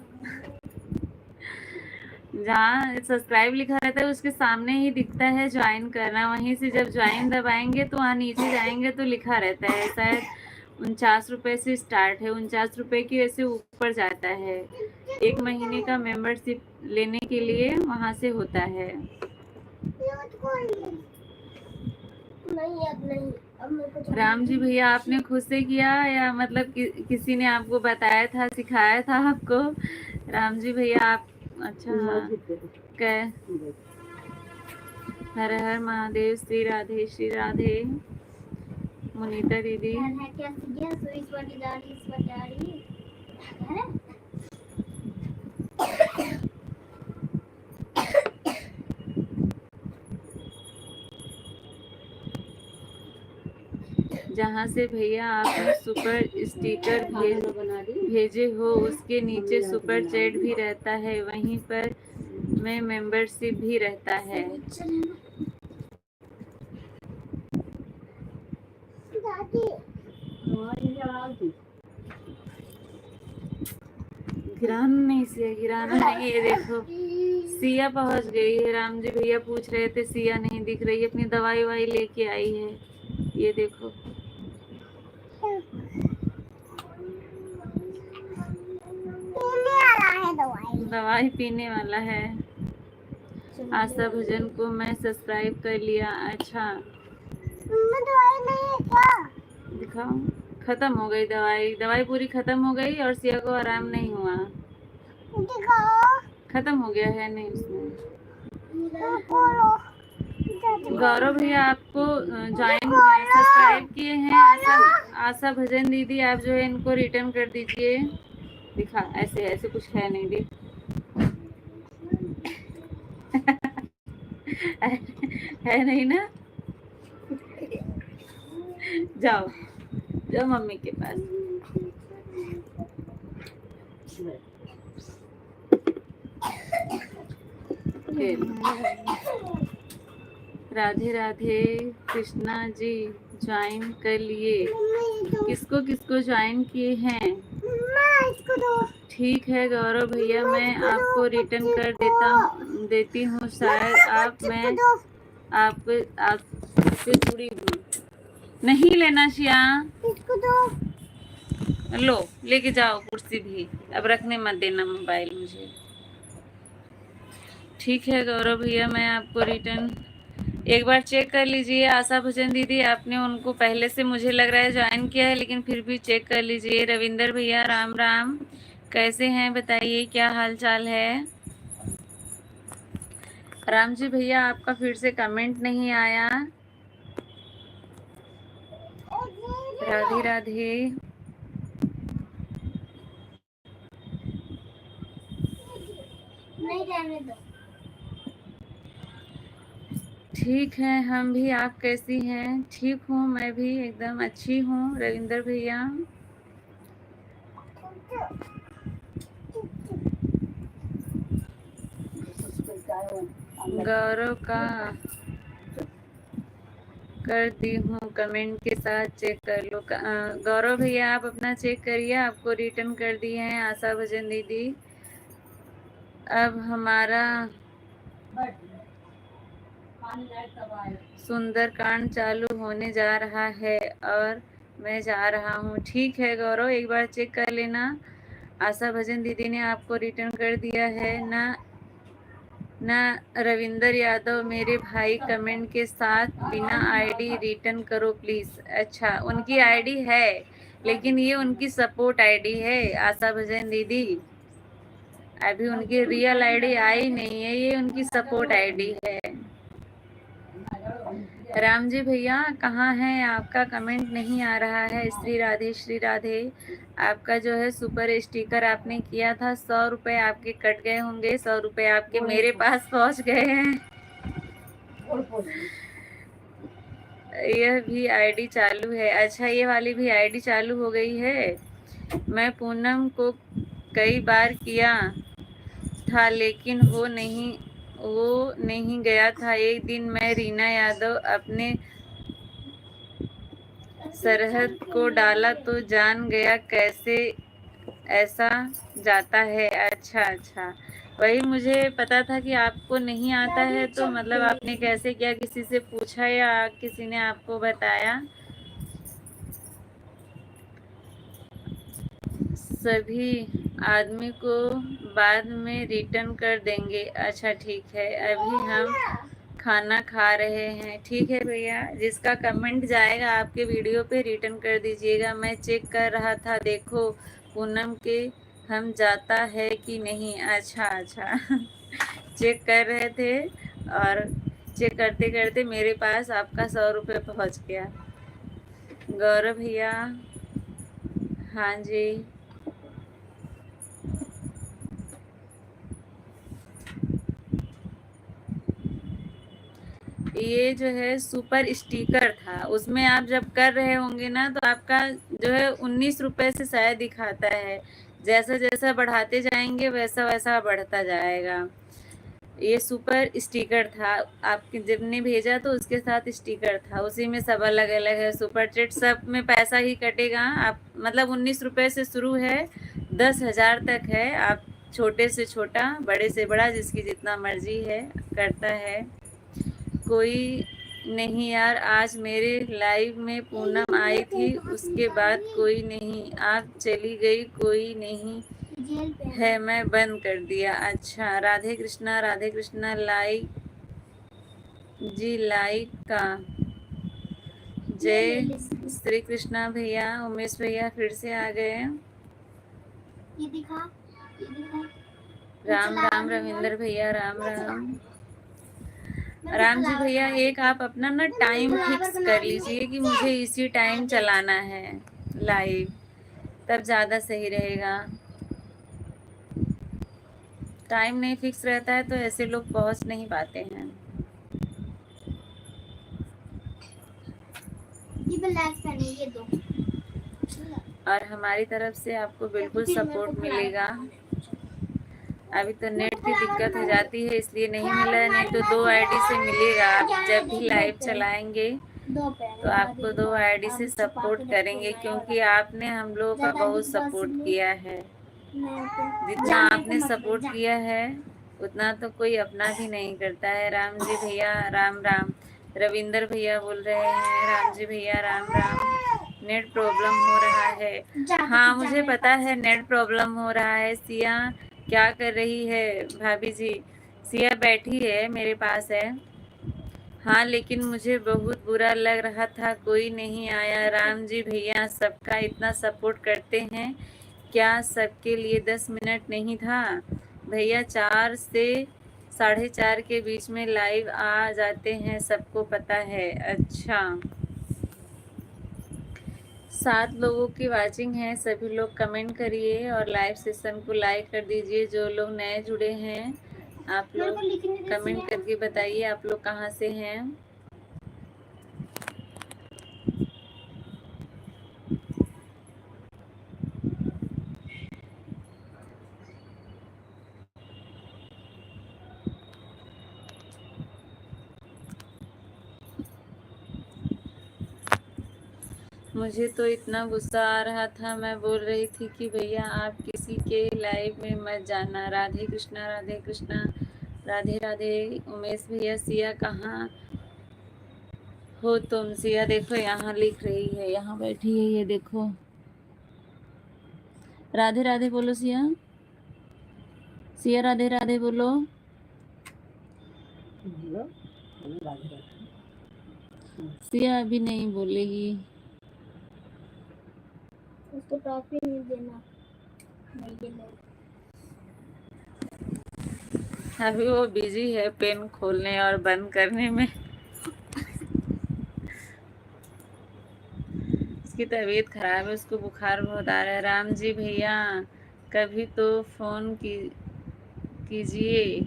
जहाँ सब्सक्राइब लिखा रहता है उसके सामने ही दिखता है ज्वाइन करना। वहीं से जब ज्वाइन दबाएंगे तो वहाँ नीचे जाएंगे तो लिखा रहता है शायद 49 रुपये से स्टार्ट है, 49 रुपये की ऐसे ऊपर जाता है। 1 महीने का मेंबरशिप लेने के लिए वहाँ से होता है। राम जी भैया, आपने खुद से किया या मतलब किसी ने आपको बताया था, सिखाया था आपको? राम जी भैया आप, अच्छा कै हर हर महादेव, श्री राधे श्री राधे। मुनीता दीदी, जहाँ से भैया आपने सुपर स्टिकर भेजे हो उसके नीचे सुपर चैट भी रहता है, वहीं पर में मेंबरशिप भी रहता है। गिराना नहीं, सिया गिराना नहीं। ये देखो सिया पहुंच गई है। राम जी भैया पूछ रहे थे सिया नहीं दिख रही, अपनी दवाई वाई लेके आई है। ये देखो दवाई पीने वाला है। आशा भजन को मैं सब्सक्राइब कर लिया। अच्छा दिखाओ, खत्म हो गई दवाई, दवाई पूरी खत्म हो गई और सिया को आराम नहीं हुआ। खत्म हो गया है नहीं उसमें। गौरव भैया आपको ज्वाइन सब्सक्राइब किए हैं। आशा भजन दीदी आप जो है इनको रिटर्न कर दीजिए। दिखा ऐसे ऐसे कुछ है नहीं दी है नहीं ना। जाओ जाओ मम्मी के पास। राधे राधे कृष्णा जी ज्वाइन कर लिए। किसको किसको ज्वाइन किए हैं? ठीक है गौरव भैया मैं आपको रिटर्न कर देती हूँ। शायद मैं आपसे जुड़ी हूँ। नहीं लेना शिया, लो लेके जाओ कुर्सी भी, अब रखने मत देना मोबाइल मुझे। ठीक है गौरव भैया मैं आपको रिटर्न, एक बार चेक कर लीजिए। आशा भजन दीदी आपने उनको पहले से मुझे लग रहा है ज्वाइन किया है, लेकिन फिर भी चेक कर लीजिए। रविंदर भैया राम राम, कैसे हैं बताइए, क्या हाल चाल है? राम जी भैया आपका फिर से कमेंट नहीं आया। राधे राधे। नहीं रहने दो। ठीक है हम भी, आप कैसी हैं? ठीक हूँ मैं भी एकदम अच्छी हूँ रविंदर भैया। गौरव का कर दी हूँ कमेंट के साथ, चेक कर लो। गौरव भैया आप अपना चेक करिए, आपको रिटर्न कर दिए हैं आशा भजन दीदी। अब हमारा सुंदरकांड चालू होने जा रहा है और मैं जा रहा हूँ। ठीक है गौरव एक बार चेक कर लेना। आशा भजन दीदी ने आपको रिटर्न कर दिया है ना। रविंदर यादव मेरे भाई कमेंट के साथ बिना आईडी रिटर्न करो प्लीज। अच्छा उनकी आईडी है, लेकिन ये उनकी सपोर्ट आईडी है आशा भजन दीदी। अभी उनकी रियल आईडी आई नहीं है, ये उनकी सपोर्ट आईडी है। राम जी भैया कहाँ हैं? आपका कमेंट नहीं आ रहा है। श्री राधे श्री राधे। आपका जो है सुपर स्टिकर आपने किया था, 100 रुपए आपके कट गए होंगे। 100 रुपए आपके मेरे पास पहुंच गए हैं। यह भी आईडी चालू है। अच्छा ये वाली भी आईडी चालू हो गई है। मैं पूनम को कई बार किया था लेकिन वो नहीं गया था। एक दिन मैं रीना यादव अपने सरहद को डाला तो जान गया कैसे ऐसा जाता है। अच्छा वही मुझे पता था कि आपको नहीं आता है, तो मतलब आपने कैसे किया, किसी से पूछा या किसी ने आपको बताया? सभी आदमी को बाद में रिटर्न कर देंगे। अच्छा ठीक है अभी हम खाना खा रहे हैं। ठीक है भैया जिसका कमेंट जाएगा आपके वीडियो पे रिटर्न कर दीजिएगा। मैं चेक कर रहा था, देखो पूनम के हम जाता है कि नहीं। अच्छा चेक कर रहे थे और चेक करते करते मेरे पास आपका 100 रुपये पहुँच गया। गौरव भैया हाँ जी ये जो है सुपर स्टिकर था, उसमें आप जब कर रहे होंगे ना तो आपका जो है 19 रुपए से शायद दिखाता है। जैसा जैसा बढ़ाते जाएंगे वैसा वैसा बढ़ता जाएगा। ये सुपर स्टिकर था, आपके जब ने भेजा तो उसके साथ स्टिकर था, उसी में सब अलग अलग है। सुपर चैट सब में पैसा ही कटेगा। आप मतलब 19 रुपए से शुरू है, 10,000 तक है। आप छोटे से छोटा, बड़े से बड़ा, जिसकी जितना मर्जी है करता है। कोई नहीं यार, आज मेरे लाइव में पूनम आई थी, उसके बाद कोई नहीं, आप चली गई, कोई नहीं जेल पे है, मैं बंद कर दिया। अच्छा, राधे कृष्णा लाइक जी, लाइक का। जय श्री कृष्णा भैया, उमेश भैया फिर से आ गए। ये दिखा, ये दिखा। राम राम रविंदर भैया, राम राम। राम जी भैया, एक आप अपना ना टाइम फिक्स कर लीजिए कि मुझे इसी टाइम चलाना है लाइव, तब ज़्यादा सही रहेगा। टाइम नहीं फिक्स रहता है तो ऐसे लोग पहुंच नहीं पाते हैं। ये ब्लैक पेन है, ये दो। और हमारी तरफ से आपको बिल्कुल सपोर्ट मिलेगा। अभी तो नेट की दिक्कत हो जाती है इसलिए नहीं मिला है, नहीं तो 2 आईडी से मिलेगा। आप जब भी लाइव चलाएंगे तो आपको 2 आईडी से सपोर्ट करेंगे, क्योंकि आपने हम लोगों का बहुत सपोर्ट किया है। जितना आपने सपोर्ट किया है उतना तो कोई अपना भी नहीं करता है। राम जी भैया, राम राम। रविंदर भैया बोल रहे हैं, राम जी भैया राम राम। नेट प्रॉब्लम हो रहा है। हाँ मुझे पता है नेट प्रॉब्लम हो रहा है। सिया क्या कर रही है भाभी जी? सिया बैठी है, मेरे पास है। हाँ लेकिन मुझे बहुत बुरा लग रहा था, कोई नहीं आया। राम जी भैया सबका इतना सपोर्ट करते हैं, क्या सबके लिए 10 मिनट नहीं था? भैया 4 से 4:30 के बीच में लाइव आ जाते हैं, सबको पता है। अच्छा, 7 लोगों की वाचिंग है, सभी लोग कमेंट करिए और लाइव सेशन को लाइक कर दीजिए। जो लोग नए जुड़े हैं आप लोग कमेंट करके बताइए आप लोग कहाँ से हैं। मुझे तो इतना गुस्सा आ रहा था, मैं बोल रही थी कि भैया आप किसी के लाइव में मत जाना। राधे कृष्णा, राधे कृष्णा, राधे राधे। उमेश भैया, सिया कहाँ हो तुम? सिया देखो यहाँ लिख रही है, यहाँ बैठी है, ये देखो। राधे राधे बोलो सिया, सिया राधे राधे बोलो। सिया अभी नहीं बोलेगी। उसको टॉफी नहीं देना, नहीं देना। अभी वो बिजी है पेन खोलने और बंद करने में। उसकी तबीयत खराब है, उसको बुखार बहुत आ रहा है। राम जी भैया कभी तो फोन कीजिए।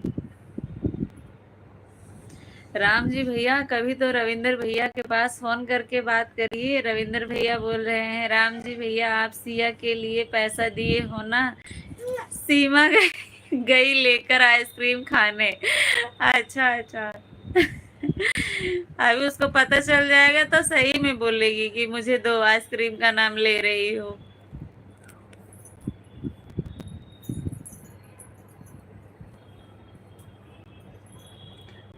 राम जी भैया कभी तो रविंदर भैया के पास फोन करके बात करिए। रविंदर भैया बोल रहे हैं, राम जी भैया आप सिया के लिए पैसा दिए हो ना? सीमा गई लेकर आइसक्रीम खाने। अच्छा अच्छा। अभी उसको पता चल जाएगा तो सही में बोलेगी कि मुझे 2 आइसक्रीम का नाम ले रही हो।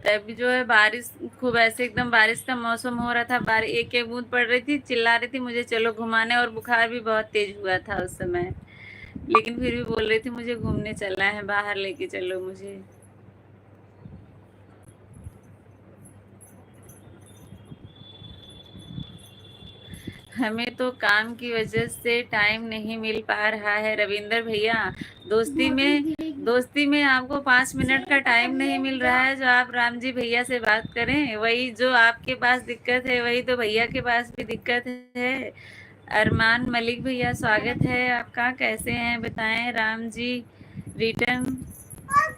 तभी जो है बारिश खूब ऐसे एकदम बारिश का मौसम हो रहा था, बारिश एक एक बूंद पड़ रही थी, चिल्ला रही थी मुझे चलो घुमाने, और बुखार भी बहुत तेज हुआ था उस समय, लेकिन फिर भी बोल रही थी मुझे घूमने चलना है, बाहर लेके चलो मुझे। हमें तो काम की वजह से टाइम नहीं मिल पा रहा है रविंदर भैया। दोस्ती में आपको 5 मिनट का टाइम नहीं मिल रहा है, जो आप राम जी भैया से बात करें, वही जो आपके पास दिक्कत है वही तो भैया के पास भी दिक्कत है। अरमान मलिक भैया स्वागत है आपका, कैसे हैं बताएं। राम जी रिटर्न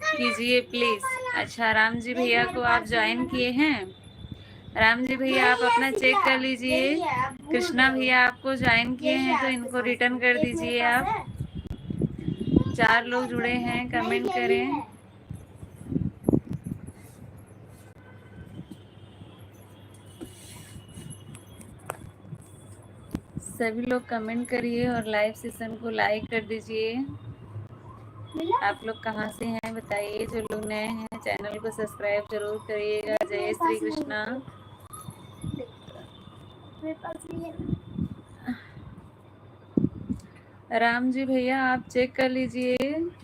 कीजिए प्लीज। अच्छा, राम जी भैया को आप ज्वाइन किए हैं? राम जी भैया आप अपना चेक कर लीजिए। कृष्णा भैया आपको ज्वाइन किए हैं तो इनको रिटर्न कर दीजिए। आप 4 लोग जुड़े हैं, कमेंट करें। सभी लोग कमेंट करिए और लाइव सेशन को लाइक कर दीजिए। आप लोग कहाँ से हैं बताइए। जो लोग नए हैं चैनल को सब्सक्राइब जरूर करिएगा। जय श्री कृष्णा। राम जी भैया आप चेक कर लीजिए।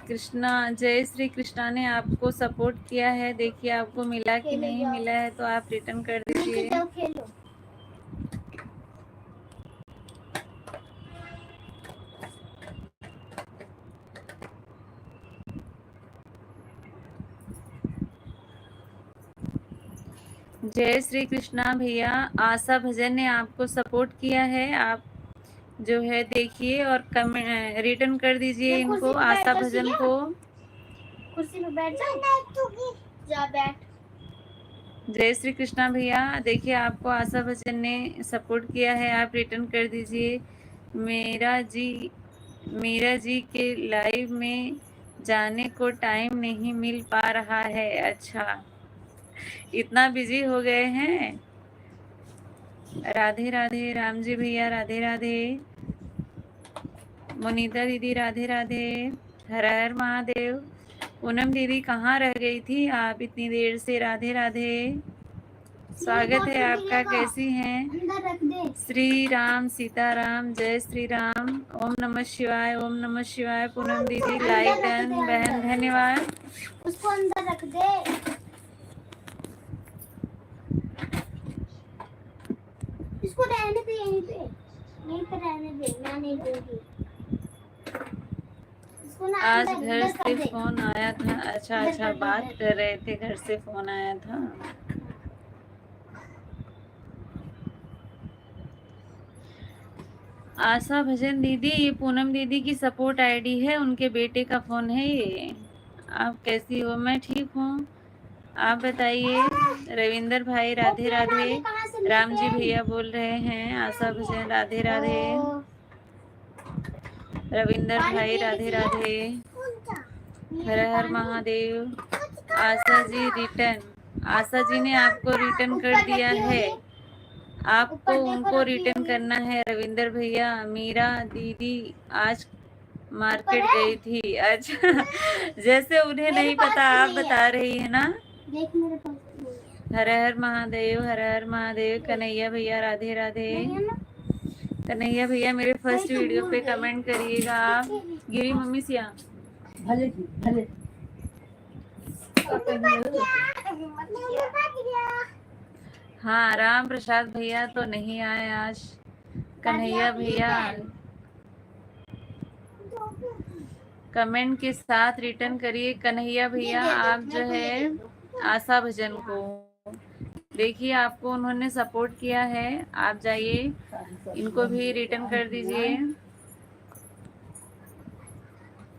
कृष्णा जय श्री कृष्णा ने आपको सपोर्ट किया है, देखिए आपको मिला कि नहीं मिला है तो आप रिटर्न कर दीजिए। जय श्री कृष्णा भैया। आशा भजन ने आपको सपोर्ट किया है, आप जो है देखिए और कमेंट रिटर्न कर दीजिए इनको, आशा भजन को। कुर्सी पे बैठ जा बैठ। जय श्री कृष्णा भैया, देखिए आपको आशा भजन ने सपोर्ट किया है, आप रिटर्न कर दीजिए। मीरा जी के लाइव में जाने को टाइम नहीं मिल पा रहा है। अच्छा, इतना बिजी हो गए हैं। राधे राधे राम जी भैया, राधे राधे। मोनिता दीदी राधे राधे। हर हर महादेव। पूनम दीदी कहाँ रह गई थी आप इतनी देर से। राधे राधे, स्वागत है आपका, कैसी हैं। श्री राम सीताराम, जय श्री राम। ओम नमः शिवाय, ओम नमः शिवाय। पूनम दीदी लाइक डन बहन, धन्यवाद। उसको अंदर रख दे। इसको रहने दे, यहीं पे रहने दे, मैं नहीं दूंगी। आज घर से फोन आया था। अच्छा, बात कर रहे थे, घर से फोन आया था। आशा भजन दीदी, ये पूनम दीदी की सपोर्ट आईडी है, उनके बेटे का फोन है ये। आप कैसी हो। मैं ठीक हूँ, आप बताइए। रविंदर भाई राधे राधे। राम जी भैया बोल रहे हैं आशा भजन राधे राधे। रविंदर भाई राधे राधे। हर हर महादेव। आशा जी रिटर्न, आशा जी ने आपको रिटर्न कर दिया है, आपको उनको रिटर्न करना है। रविंदर भैया, मीरा दीदी आज मार्केट गई थी। अच्छा, जैसे उन्हें नहीं पता आप बता रही है ना। हर हर महादेव, हर हर महादेव। कन्हैया भैया राधे राधे। कन्हैया भैया मेरे फर्स्ट वीडियो पे कमेंट करिएगा आप। गिरी मम्मी सिया भले भले। हाँ, राम प्रसाद भैया तो नहीं आए आज। कन्हैया भैया कमेंट के साथ रिटर्न करिए। कन्हैया भैया आप जो है आशा भजन को देखिए, आपको उन्होंने सपोर्ट किया है, आप जाइए इनको भी रिटर्न कर दीजिए।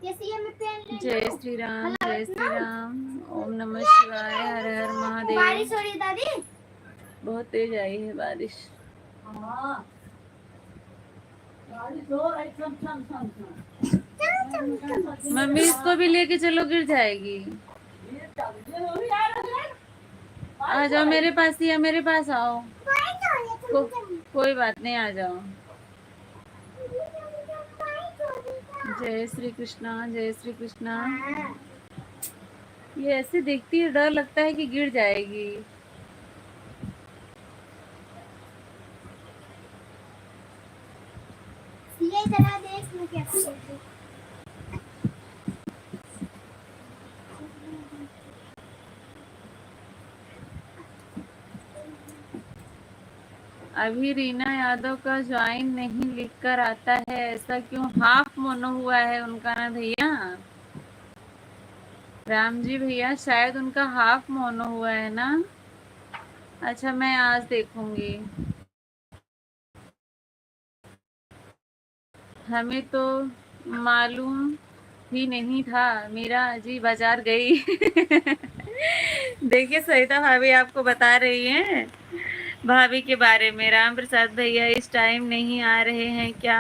जय श्री राम, जय श्री राम। ओम नमः शिवाय, हर हर महादेव। बारिश हो रही है दादी, बहुत तेज आई है बारिश। मम्मी इसको भी लेके चलो, गिर जाएगी। आ जाओ मेरे पास ही, या मेरे पास आओ। कोई बात नहीं, आ जाओ। जय श्री कृष्णा, जय श्री कृष्णा। ये ऐसे देखती है, डर लगता है कि गिर जाएगी। ये जरा देख मैं कैसे देखूं। अभी रीना यादव का ज्वाइन नहीं लिखकर आता है, ऐसा क्यों। हाफ मोनो हुआ है उनका ना भैया। राम जी भैया शायद उनका हाफ मोनो हुआ है ना। अच्छा, मैं आज देखूंगी। हमें तो मालूम ही नहीं था। मीरा जी बाजार गई। देखिए सरिता भाभी आपको बता रही हैं, भाभी के बारे में। राम प्रसाद भैया इस टाइम नहीं आ रहे हैं क्या?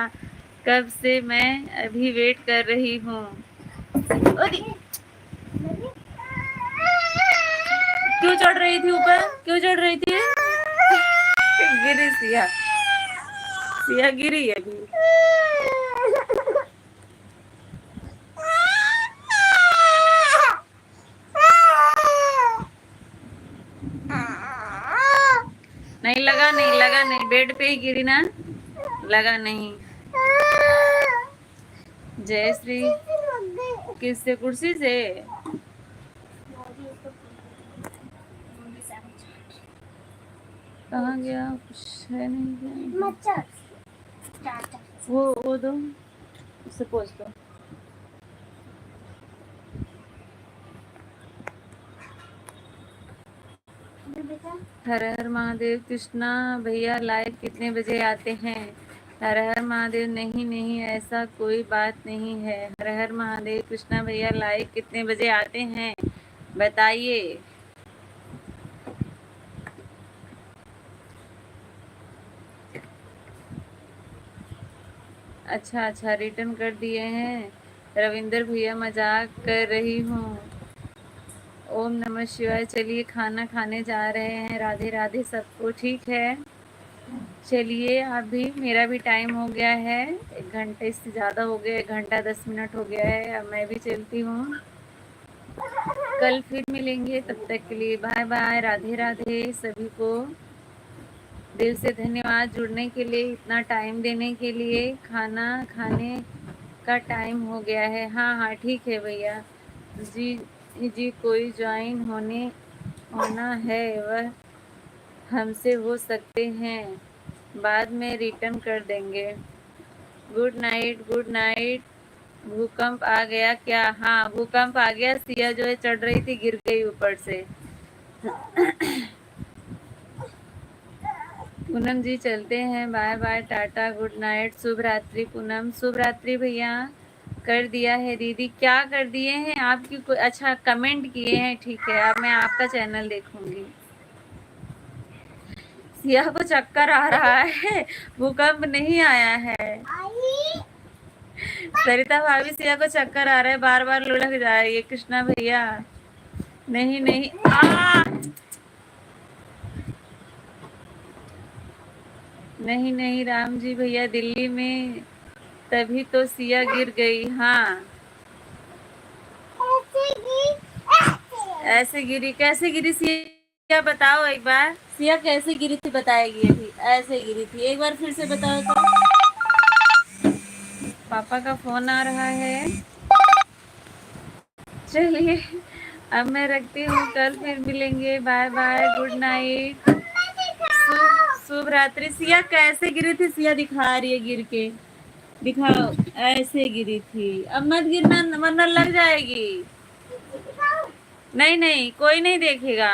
कब से मैं अभी वेट कर रही हूँ। क्यों चढ़ रही थी ऊपर? क्यों चढ़ रही थी? गिरी सिया, सिया गिरी अभी। नहीं लगा, नहीं लगा, नहीं, बेड पे ही गिरी ना, लगा नहीं। जय श्री किससे? कुर्सी से? कहाँ गया? कुछ है नहीं क्या? वो दो, उससे पूछ दो। हर हर महादेव। कृष्णा भैया लाइव कितने बजे आते हैं? हर हर महादेव। नहीं नहीं, ऐसा कोई बात नहीं है। हर हर महादेव। कृष्णा भैया लाइव कितने बजे आते हैं बताइए। अच्छा अच्छा, रिटर्न कर दिए हैं। रविंदर भैया मजाक कर रही हूँ। ओम नमः शिवाय। चलिए खाना खाने जा रहे हैं। राधे राधे सबको। ठीक है, चलिए आप भी, मेरा भी टाइम हो गया है, 1 घंटे से ज़्यादा हो गया, 1 घंटा 10 मिनट हो गया है। अब मैं भी चलती हूँ। कल फिर मिलेंगे, तब तक के लिए बाय बाय। राधे राधे सभी को। दिल से धन्यवाद जुड़ने के लिए, इतना टाइम देने के लिए। खाना खाने का टाइम हो गया है। हाँ हाँ ठीक है भैया जी। जी कोई ज्वाइन होना है वह हमसे हो सकते हैं, बाद में रिटर्न कर देंगे। Good night, good night. भूकंप आ गया क्या? हाँ भूकंप आ गया। सिया जो है चढ़ रही थी, गिर गई ऊपर से। पूनम जी चलते हैं, bye bye, tata, good night, शुभ रात्रि। पूनम शुभ रात्रि भैया। कर दिया है दीदी। क्या कर दिए हैं? आपकी कोई अच्छा कमेंट किए हैं, ठीक है, अब मैं आपका चैनल देखूंगी। सिया को चक्कर आ रहा है, भूकंप नहीं आया है। सरिता भाभी सिया को चक्कर आ रहा है, बार बार लुढ़क जा रही है। कृष्णा भैया नहीं नहीं नहीं नहीं, राम जी भैया दिल्ली में, तभी तो सिया गिर गई। हाँ ऐसे गिरी? कैसे गिरी सिया बताओ एक बार। सिया कैसे गिरी थी बताएगी अभी। ऐसे गिरी थी, एक बार फिर से बताओ तो। पापा का फोन आ रहा है। चलिए अब मैं रखती हूँ, कल फिर मिलेंगे। बाय बाय, गुड नाइट, शुभ रात्रि। सिया कैसे गिरी थी? सिया दिखा रही है गिर के, दिखाओ। ऐसे गिरी थी। अब मत गिरना वरना लग जाएगी। नहीं नहीं कोई नहीं देखेगा।